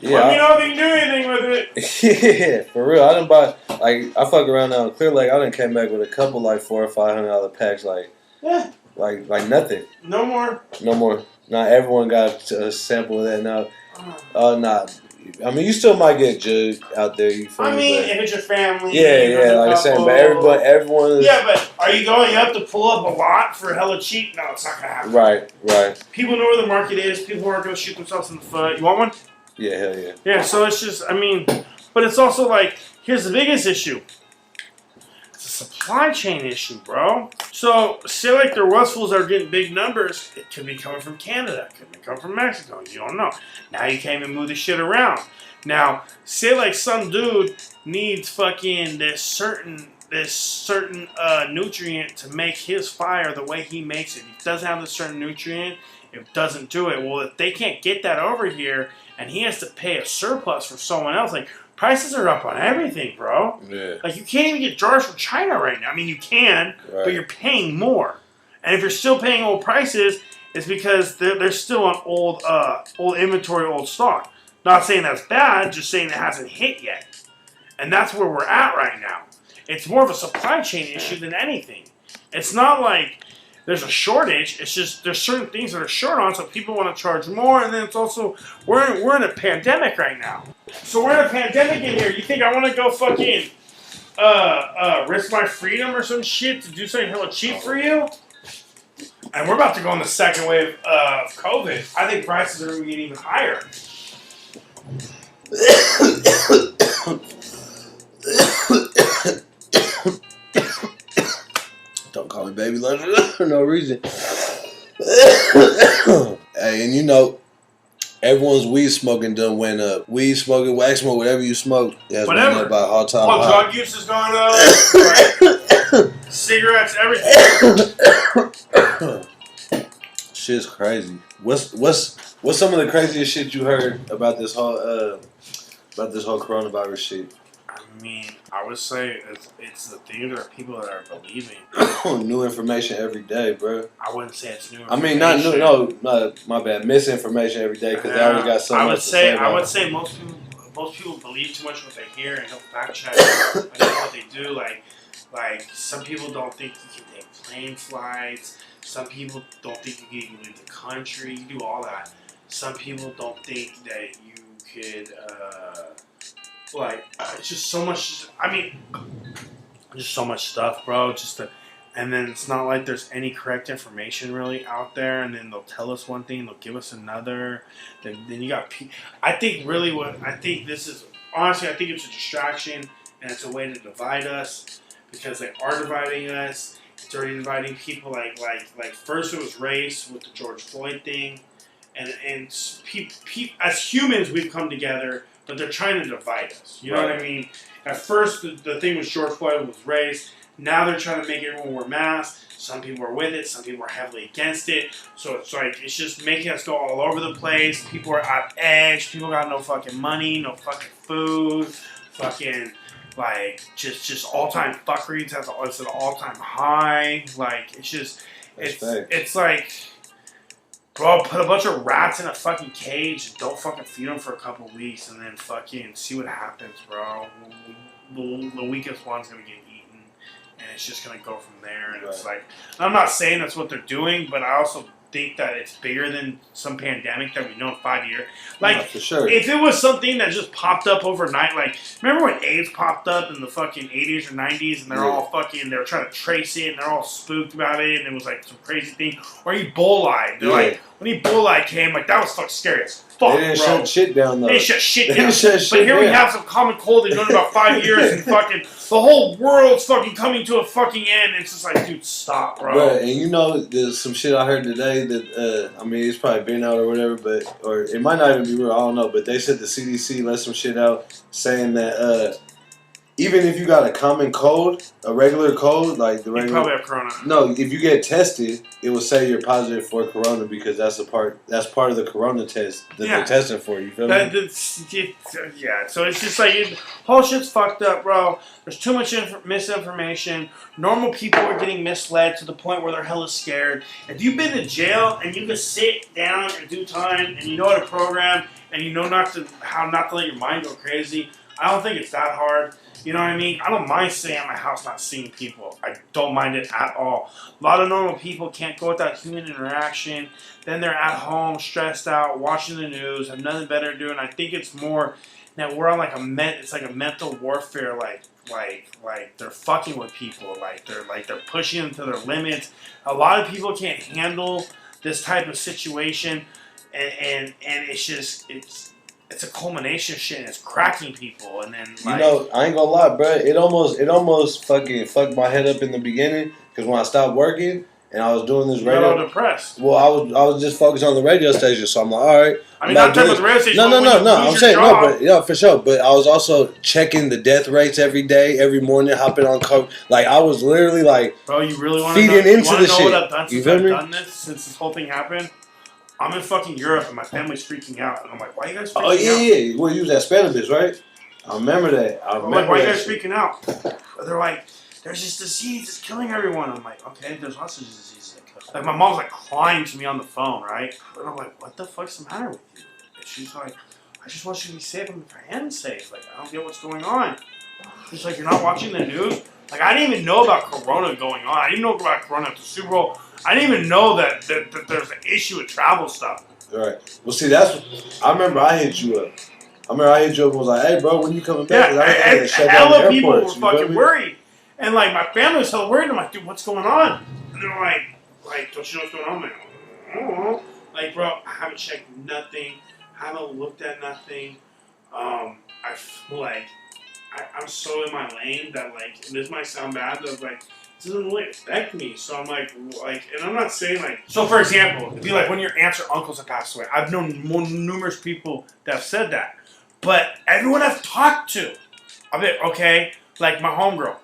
Yeah. Let me know if you can do anything with it. Yeah, for real. I done buy, like, I fuck around now in Clear Lake. I done came back with a couple, like, $400 or $500 packs, like, yeah. Like nothing. No more. No more. Not everyone got a sample of that now. Nah. I mean, you still might get jugged out there. You feel me? If it's your family. Yeah, like I said, but everyone. Yeah, but are you going up to pull up a lot for hella cheap? No, it's not gonna happen. Right. People know where the market is. People aren't gonna shoot themselves in the foot. You want one? Yeah, hell yeah. Yeah, so it's just, I mean, but it's also like, here's the biggest issue. It's a supply chain issue, bro. So, say like there was fools that are getting big numbers, it could be coming from Canada, it could be coming from Mexico, you don't know. Now you can't even move this shit around. Now, say like some dude needs fucking this certain nutrient to make his fire the way he makes it. If he doesn't have this certain nutrient, it doesn't do it. Well, if they can't get that over here, and he has to pay a surplus for someone else, like, prices are up on everything, bro. Yeah. Like, you can't even get jars from China right now. I mean, you can, but you're paying more. And if you're still paying old prices, it's because they're still on old inventory, old stock. Not saying that's bad, just saying it hasn't hit yet. And that's where we're at right now. It's more of a supply chain issue than anything. It's not like there's a shortage. It's just there's certain things that are short on, so people want to charge more. And then it's also we're in a pandemic right now. So we're in a pandemic in here. You think I want to go fucking risk my freedom or some shit to do something hella cheap for you? And we're about to go on the second wave of COVID. I think prices are going to get even higher. Don't call me baby London for no reason. Hey, and you know, everyone's weed smoking done went up. Weed smoking, wax smoke, whatever you smoke, that's went up by all time. Well, drug use has gone up. Cigarettes, everything. Shit's crazy. What's some of the craziest shit you heard about this whole coronavirus shit? I mean, I would say it's the thing. There are people that are believing. New information every day, bro. I wouldn't say it's new. I mean, not new. No, my bad. Misinformation every day because they already got so much to say. I would say most people believe too much what they hear and don't fact check. I know what they do. Like some people don't think you can take plane flights. Some people don't think you can leave the country. You do all that. Some people don't think that you could. It's just so much. I mean, just so much stuff, bro. And then it's not like there's any correct information really out there. And then they'll tell us one thing, they'll give us another. Then you got. I think this is honestly. I think it's a distraction and it's a way to divide us because they are dividing us. It's already dividing people. Like first it was race with the George Floyd thing, and as humans we've come together. But they're trying to divide us. You know what I mean? At first, the thing with George Floyd was race. Now they're trying to make everyone wear masks. Some people are with it. Some people are heavily against it. So it's like, it's just making us go all over the place. People are on edge. People got no fucking money, no fucking food. Fucking, just all-time fuckery. It's at an all-time high. Like, it's just, it's like... Bro, put a bunch of rats in a fucking cage and don't fucking feed them for a couple weeks and then fucking see what happens, bro. The weakest one's gonna get eaten and it's just gonna go from there. And it's like, I'm not saying that's what they're doing, but I also think that it's bigger than some pandemic that we know in 5 years. Like, for sure. If it was something that just popped up overnight, like, remember when AIDS popped up in the fucking 80s or 90s and they're all fucking, they were trying to trace it and they're all spooked about it and it was like some crazy thing. Or Ebola. They're like, when Ebola came, like, that was fucking scary as fuck, They didn't shut shit down, though. They didn't shut shit down. But here we have some common cold they've known about 5 years and fucking the whole world's fucking coming to a fucking end. It's just like, dude, stop, bro. Right, and you know, there's some shit I heard today that, I mean, it's probably been out or whatever, or it might not even be real, I don't know, but they said the CDC let some shit out saying that, even if you got a common cold, a regular cold, like the regular... You probably have corona. No, if you get tested, it will say you're positive for corona because that's part of the corona test that they're testing for. You feel me? So it's just like, whole shit's fucked up, bro. There's too much misinformation. Normal people are getting misled to the point where they're hella scared. If you've been to jail and you can sit down and do time and you know how to program and you know how not to let your mind go crazy, I don't think it's that hard. You know what I mean? I don't mind sitting at my house not seeing people. I don't mind it at all. A lot of normal people can't go without human interaction. Then they're at home, stressed out, watching the news, have nothing better to do. And I think it's more that we're on it's like a mental warfare. Like they're fucking with people. They're pushing them to their limits. A lot of people can't handle this type of situation, and it's a culmination of shit and it's cracking people and then you know, I ain't gonna lie, bro. It almost fucking fucked my head up in the beginning because when I stopped working and I was doing this radio. You got all depressed. Well, I was just focused on the radio station, so I'm like, all right. I mean, not talking about the radio station. No. I'm saying no, but yeah, for sure. But I was also checking the death rates every day, every morning, hopping on coke. Like I was literally like, bro, you really want to feeding into the shit. What I've done since I've done this, since this whole thing happened? I'm in fucking Europe and my family's freaking out. And I'm like, why are you guys freaking out? Yeah. Well, you was at Spanish, right? I remember that. I'm like, why are you guys freaking out? They're like, there's this disease that's killing everyone. I'm like, okay, there's lots of diseases that kill. Like, my mom's like crying to me on the phone, right? And I'm like, what the fuck's the matter with you? And she's like, I just want you to be safe. I am safe. Like, I don't get what's going on. She's like, you're not watching the news? Like, I didn't even know about Corona going on. I didn't know about Corona at the Super Bowl. I didn't even know that there's an issue with travel stuff. Right. Well, see, that's what, I remember I hit you up. And was like, hey, bro, when you coming back? Yeah, and hella people were fucking worried. And, like, my family was hella worried. I'm like, dude, what's going on? And they're like, don't you know what's going on? I'm like, I don't know. Like, bro, I haven't checked nothing. I haven't looked at nothing. I feel like I'm so in my lane that, like, this might sound bad, but, like, it doesn't really affect me. So I'm like, and I'm not saying, like, so for example, it'd be like when your aunts or uncles have passed away. I've known numerous people that have said that. But everyone I've talked to, I've been, okay, like my homegirl,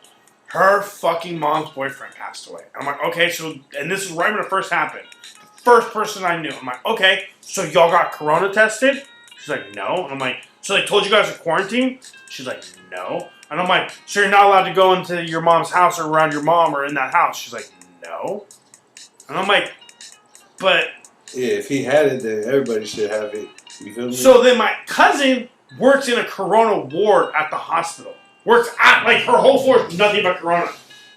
her fucking mom's boyfriend passed away. I'm like, okay, so, and this is right when it first happened. The first person I knew. I'm like, okay, so y'all got Corona tested? She's like, no. And I'm like, so they told you guys to quarantine? She's like, no. And I'm like, so you're not allowed to go into your mom's house or around your mom or in that house? She's like, no. And I'm like, but. Yeah, if he had it, then everybody should have it. You feel me? So then my cousin works in a Corona ward at the hospital. Works at, like, her whole floor is nothing but Corona.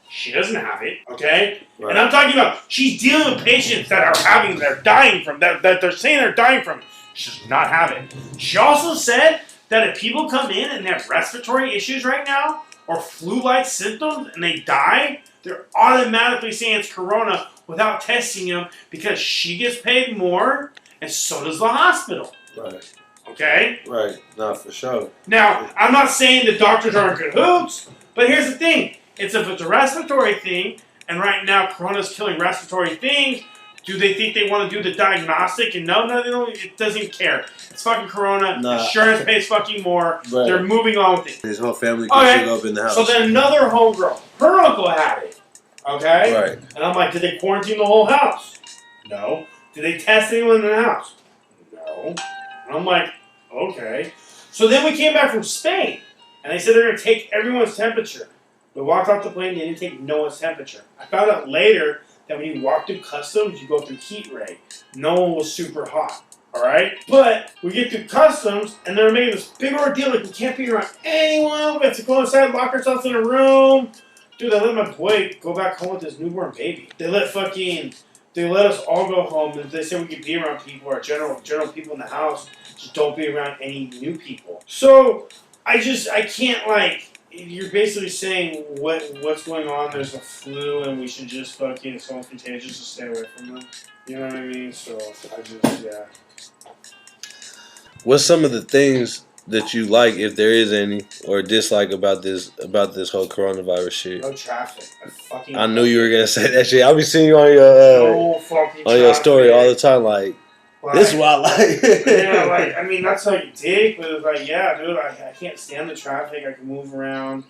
She doesn't have it, okay? Right. And I'm talking about, she's dealing with patients that are having, they're dying from, that they're saying they're dying from. She does not have it. She also said that if people come in and they have respiratory issues right now, or flu-like symptoms, and they die, they're automatically saying it's Corona without testing them because she gets paid more, and so does the hospital. Right. Okay? Right. No, for sure. Now, I'm not saying the doctors aren't good hoops, but here's the thing. If it's a respiratory thing, and right now Corona's killing respiratory things, do they think they want to do the diagnostic? And no, they don't. It doesn't care. It's fucking Corona. Nah. Insurance pays fucking more. Right. They're moving on with it. His whole family can sit up in the house. So then another homegirl, her uncle had it. Okay? Right. And I'm like, did they quarantine the whole house? No. Did they test anyone in the house? No. And I'm like, okay. So then we came back from Spain, and they said they're going to take everyone's temperature. We walked off the plane, they didn't take no one's temperature. I found out later that when you walk through customs, you go through heat ray. No one was super hot, all right? But we get through customs, and they're making this big ordeal, like we can't be around anyone. We have to go inside, lock ourselves in a room. Dude, they let my boy go back home with his newborn baby. They let us all go home. They said we could be around people, or general people in the house. Just don't be around any new people. So I can't, like, you're basically saying what's going on. There's a flu, and we should just fucking, it's so contagious to stay away from them. You know what I mean? So yeah. What's some of the things that you like, if there is any, or dislike about this whole coronavirus shit? No traffic. I knew you were gonna say that shit. I'll be seeing you on your story all the time. Like this is what I like. Yeah, like, I mean, that's like dick, but it's like, yeah, dude, I can't stand the traffic. I can move around.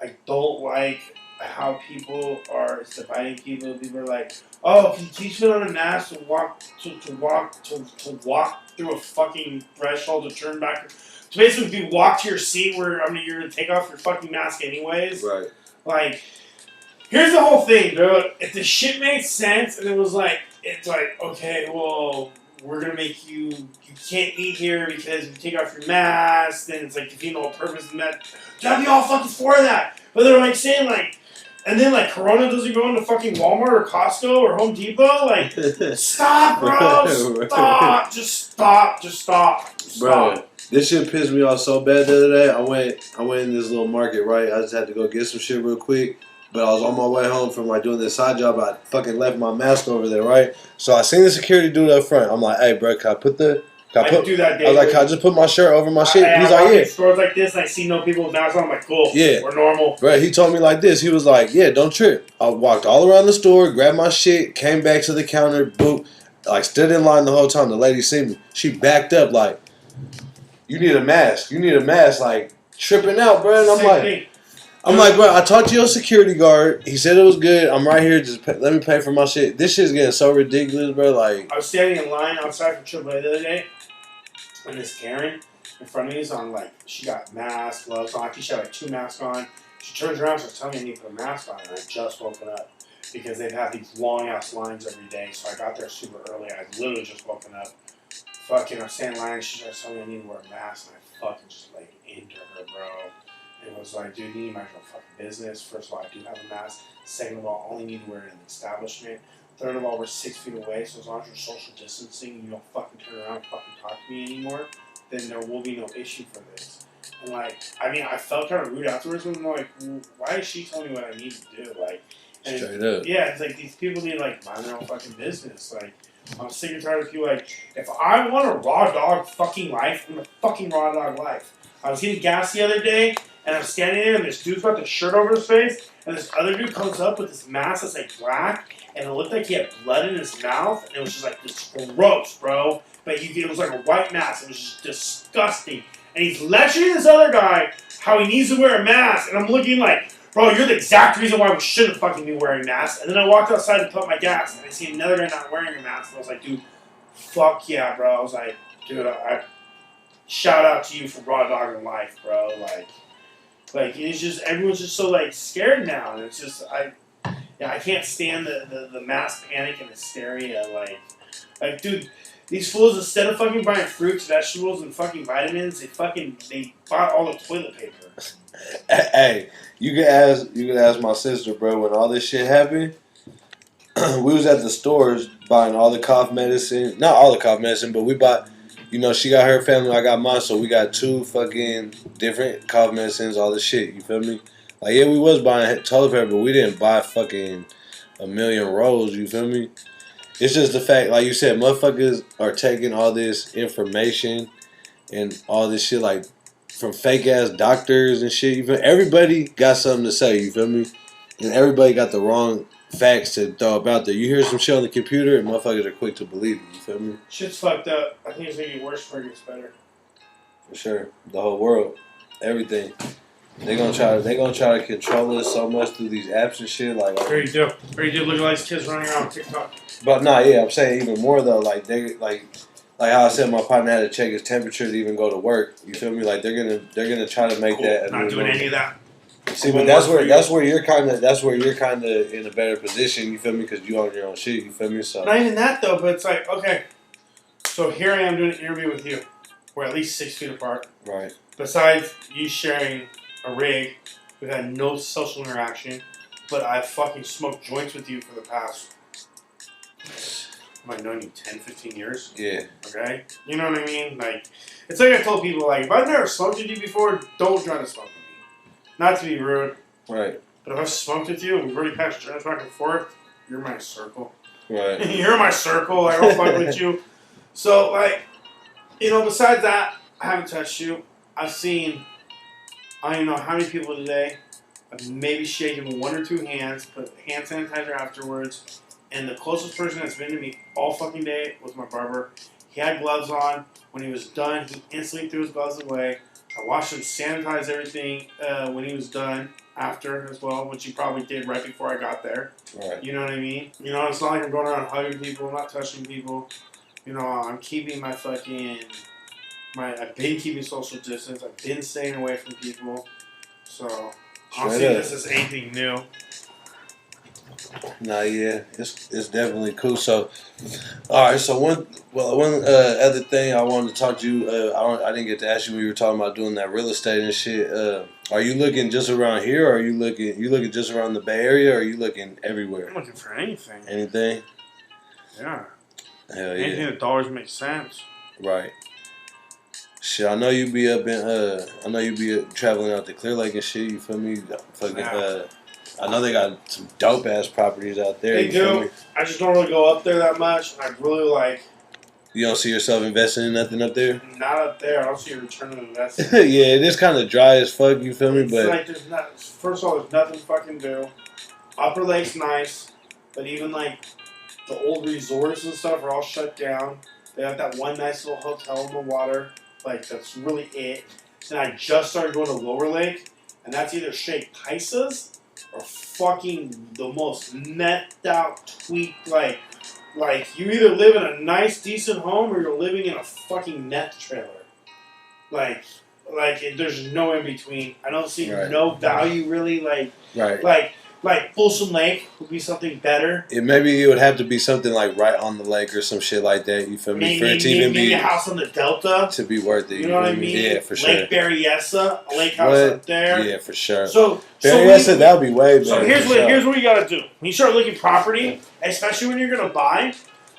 I don't like how people are, it's dividing people. People are like, oh, can you put on a mask to walk through a fucking threshold to turn back? To basically walk to your seat where, I mean, you're going to take off your fucking mask anyways. Right. Like, here's the whole thing, dude. If the shit made sense and it was like, it's like, okay, well, we're going to make you can't eat here because if you take off your mask, then it's like defeating the whole purpose of that. I'd be all fucking for that. But they're like saying, like, and then, like, Corona doesn't go into fucking Walmart or Costco or Home Depot. Like, stop, bro. Stop. Just stop. Bro, this shit pissed me off so bad the other day. I went in this little market, right? I just had to go get some shit real quick. But I was on my way home from, like, doing this side job. I fucking left my mask over there, right? So I seen the security dude up front. I'm like, hey, bro, can I do that day. I was like, can I just put my shirt over my shit? He's like, yeah. Stores like this, and I see no people with masks on. I'm like, cool. Yeah. We're normal. Bro, he told me like this. He was like, yeah, don't trip. I walked all around the store, grabbed my shit, came back to the counter, boop. Like, stood in line the whole time. The lady seen me. She backed up like, you need a mask. Like, tripping out, bro. And I'm like, bro, I talked to your security guard. He said it was good. I'm right here. Just let me pay for my shit. This shit's getting so ridiculous, bro. Like, I was standing in line outside for AAA the other day. And this Karen in front of me is on, like, she got masks, gloves on. I think she had, like, 2 masks on. She turns around, she's telling me I need to put a mask on, and I just woken up because they've had these long-ass lines every day. So I got there super early. I literally just woken up. Fucking, I'm standing in line, and she starts telling me I need to wear a mask, and I fucking just, like, into her, bro. It was like, dude, you need to mind your fucking business. First of all, I do have a mask. Second of all, only need to wear it in the establishment. Third of all, we're 6 feet away, so as long as you're social distancing and you don't fucking turn around and fucking talk to me anymore, then there will be no issue for this. And like, I mean, I felt kind of rude afterwards, and I'm like, well, why is she telling me what I need to do? Like, and Straight up. yeah, it's like these people need to like mind their own fucking business. Like, I'm sick and tired of people like, if I want a raw dog fucking life, I'm a fucking raw dog life. I was getting gas the other day, and I'm standing there, and this dude's got the shirt over his face, and this other dude comes up with this mask that's like black, and it looked like he had blood in his mouth, and it was just like this gross, bro. But it was like a white mask. It was just disgusting. And he's lecturing this other guy how he needs to wear a mask, and I'm looking like, bro, you're the exact reason why we shouldn't fucking be wearing masks. And then I walked outside to put my gas, and I see another guy not wearing a mask, and I was like, dude, fuck yeah, bro. I was like, dude, I shout out to you for raw dogging life, bro. Like it's just everyone's just so like scared now, and it's just I can't stand the mass panic and hysteria. Like dude, these fools instead of fucking buying fruits, vegetables, and fucking vitamins, they bought all the toilet paper. Hey, you can ask my sister, bro. When all this shit happened, we was at the stores buying all the cough medicine. Not all the cough medicine, but we bought. You know, she got her family, I got mine, so we got 2 fucking different cough medicines, all this shit, you feel me? Like, yeah, we was buying toilet paper, but we didn't buy fucking a million rolls, you feel me? It's just the fact, like you said, motherfuckers are taking all this information and all this shit, like, from fake-ass doctors and shit, you feel me? Everybody got something to say, you feel me? And everybody got the wrong facts to throw up out there. You hear some shit on the computer, and motherfuckers are quick to believe it. You feel me? Shit's fucked up. I think it's gonna get worse before it gets better. For sure, the whole world, everything. They gonna try to control us so much through these apps and shit. Like, Or you do look at all these kids running around TikTok. but nah, yeah, I'm saying even more though. Like like how I said, my partner had to check his temperature to even go to work. You feel me? Like they're gonna try to make cool. that. Not doing any of that. See, but that's where you're kind of in a better position. You feel me? Because you own your own shit. You feel me? So not even that though. But it's like, okay, so here I am doing an interview with you. We're at least 6 feet apart. right. Besides you sharing a rig, we've had no social interaction. But I've fucking smoked joints with you for the past. Have I known you 10, 15 years? Yeah. Okay, you know what I mean? Like, it's like I told people, like, if I've never smoked with you before, don't try to smoke with me. Not to be rude, Right. but if I've smoked with you and we've already passed joints back and forth, you're my circle. Right. You're my circle. I don't fuck with you. So, like, you know, besides that, I haven't touched you. I've seen, I don't know how many people today. I've maybe shaken 1 or 2 hands, put hand sanitizer afterwards, and the closest person that's been to me all fucking day was my barber. He had gloves on. When he was done, he instantly threw his gloves away. I watched him sanitize everything when he was done after as well, which he probably did right before I got there. Right. You know what I mean? You know, it's not like I'm going around hugging people, I'm not touching people. You know, I'm keeping my I've been keeping social distance. I've been staying away from people. So, I don't see this as anything new. Nah, yeah, it's definitely cool. So, all right. So one other thing I wanted to talk to you. I didn't get to ask you when you were talking about doing that real estate and shit. Are you looking just around here, or are you looking just around the Bay Area, or are you looking everywhere? I'm looking for anything. Anything? Yeah. Hell Anything yeah. that dollars make sense. Right. Shit, I know you be up in I know you be traveling out to Clear Lake and shit. You feel me? Fucking I know they got some dope ass properties out there. They do. I just don't really go up there that much. I really like. You don't see yourself investing in nothing up there? Not up there. I don't see a return on investment. Yeah, it is kind of dry as fuck. You feel me? It's But like there's not. First of all, there's nothing to fucking do. Upper Lake's nice, but even like the old resorts and stuff are all shut down. They have that one nice little hotel on the water. Like that's really it. And I just started going to Lower Lake, and that's either Shake Paisas or fucking the most netted out tweaked like you either live in a nice decent home or you're living in a fucking net trailer. Like there's no in between. I don't see no value really. right. Like Like Folsom Lake would be something better. Maybe it would have to be something like right on the lake or some shit like that. You feel me? For it to even Maybe be a house on the Delta. to be worth it. You know what I mean? Yeah, for sure. Lake Berryessa, a lake house up there. Yeah, for sure. So Berryessa, that would be way better. So here's what you gotta do. When you start looking property, especially when you're gonna buy,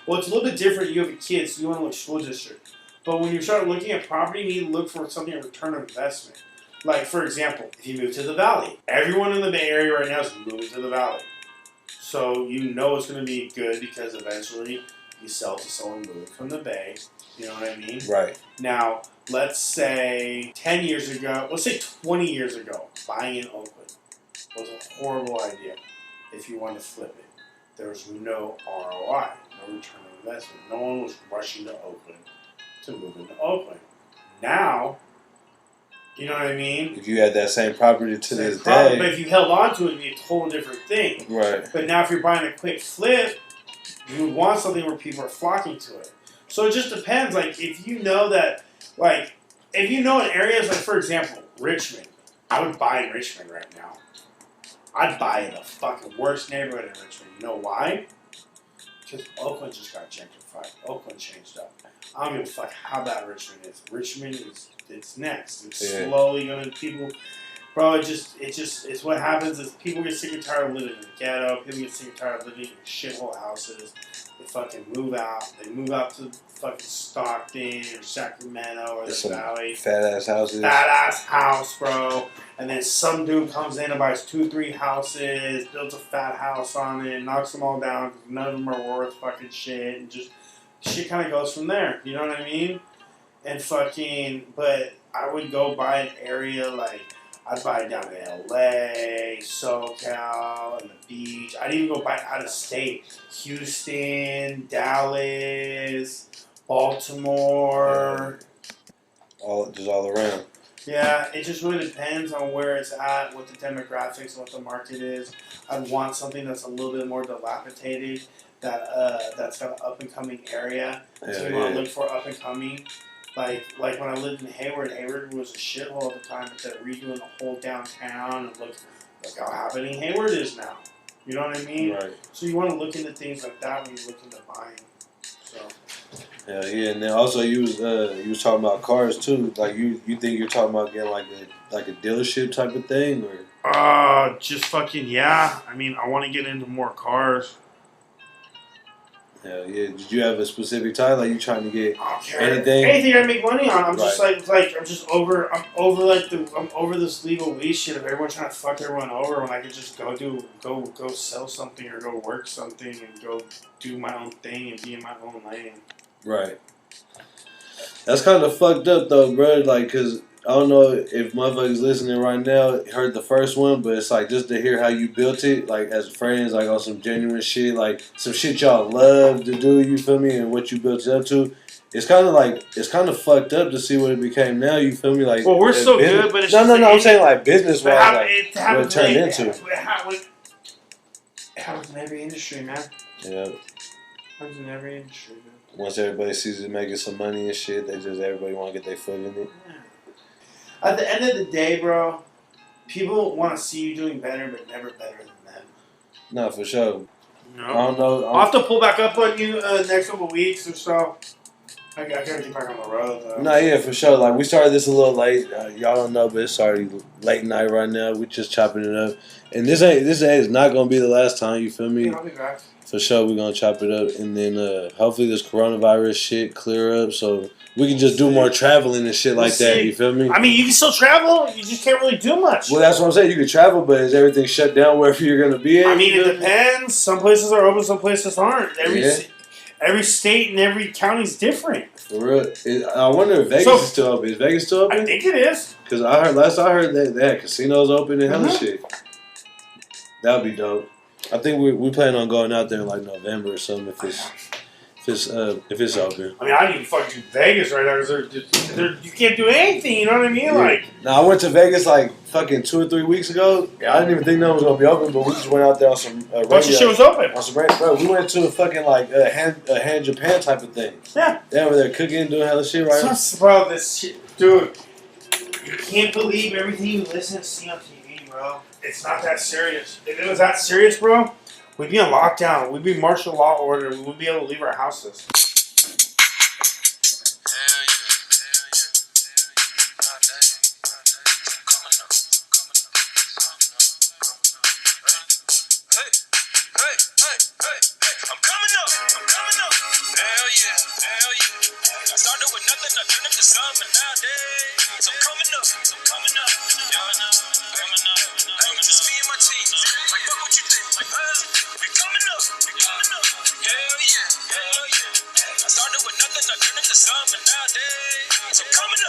well, it's a little bit different. You have a kid, so you want to look school district. But when you start looking at property, you need to look for something of return on investment. Like, for example, if you move to the Valley, everyone in the Bay Area right now is moving to the Valley. So you know it's going to be good because eventually you sell to someone moving from the Bay. You know what I mean? Right. Now, let's say 10 years ago, let's say 20 years ago, buying in Oakland was a horrible idea if you wanted to flip it. There was no ROI, no return on investment. No one was rushing to Oakland to move into Oakland. Now, you know what I mean? If you had that same property to this day. But if you held on to it, it'd be a total different thing. Right. But now if you're buying a quick flip, you would want something where people are flocking to it. So it just depends. Like, if you know that, like, if you know in areas, like, for example, Richmond. I would buy in Richmond right now. I'd buy in the fucking worst neighborhood in Richmond. You know why? Because Oakland just got gentrified. Oakland changed up. I don't give a fuck how bad Richmond is. Richmond is, it's next. It's slowly gonna, people, bro, it's what happens is people get sick and tired of living in the ghetto. People get sick and tired of living in shithole houses. They fucking move out. They move out to fucking Stockton or Sacramento or the Valley. Fat ass houses. Fat ass house, bro. And then some dude comes in and buys 2-3 houses, builds a fat house on it, knocks them all down because none of them are worth fucking shit, and just shit kind of goes from there. You know what I mean? And fucking, but I would go buy an area like, I'd buy down in LA, SoCal, and the beach. I'd even go buy out of state. Houston, Dallas, Baltimore. Just all around. Yeah, it just really depends on where it's at, what the demographics, what the market is. I'd want something that's a little bit more dilapidated, that's got an up and coming area. So you want to look for up and coming. Like when I lived in Hayward, Hayward was a shithole at the time, but they're redoing the whole downtown, and look how happening Hayward is now. You know what I mean? Right. So you want to look into things like that when you look into buying. So. Hell yeah, and then also you was talking about cars too. Like you think you're talking about getting like a dealership type of thing, or? Just fucking yeah. I mean, I want to get into more cars. Hell yeah. Did you have a specific type? Like you trying to get anything I make money on. I'm just like I'm over this legal lease shit of everyone trying to fuck everyone over when I could just go sell something or go work something and go do my own thing and be in my own lane. Right. That's kind of fucked up though, bro. Like, cause I don't know if motherfuckers listening right now heard the first one, but it's like just to hear how you built it, like as friends, like on some genuine shit, like some shit y'all love to do. You feel me? And what you built it up to. It's kind of fucked up to see what it became now. You feel me? Like, well, we're so good, but it's no. I'm saying like business wise, like what it turned into. It happens in every industry, man. Yeah. It happens in every industry, man. Once everybody sees it making some money and shit, everybody want to get their foot in it. Yeah. At the end of the day, bro, people want to see you doing better, but never better than them. No, for sure. No. I don't know. I'll have to pull back up on you next couple of weeks or so. I gotta get back on the road, though. No, yeah, for sure. Like, we started this a little late. Y'all don't know, but it's already late night right now. We just chopping it up. And this is not going to be the last time, you feel me? Yeah, I'll be back. For sure, we're going to chop it up. And then hopefully this coronavirus shit clear up so we can just do more traveling and shit like that, you feel me? I mean, you can still travel. You just can't really do much. Well, that's what I'm saying. You can travel, but is everything shut down wherever you're going to be at? I mean, it depends. Some places are open, some places aren't. Every state and every county is different. For real. I wonder if Vegas is still open. Is Vegas still open? I think it is. Because last I heard they had casinos open and hella shit. That would be dope. I think we plan on going out there in like November or something if it's open. I mean, I need to fucking do Vegas right now because you can't do anything. You know what I mean? Yeah. Like, now I went to Vegas like fucking 2 or 3 weeks ago. I didn't even think no one was gonna be open, but we just went out there on some bunch of shit was open. On some radio, bro. We went to a fucking like a hand Japan type of thing. Yeah, they were there cooking, doing hella shit, right? Bro, this shit, dude. You can't believe everything you listen to see on TV, bro. It's not that serious. If it was that serious, bro, we'd be on lockdown. We'd be martial law order. We wouldn't be able to leave our houses. I'm coming up. Hell yeah. I started with nothing, I turned into something nowadays. I'm coming up. Hey, just me and my team. Like, fuck what you think. Like, we coming up. Hell yeah. I started with nothing, I turned into something nowadays. I'm coming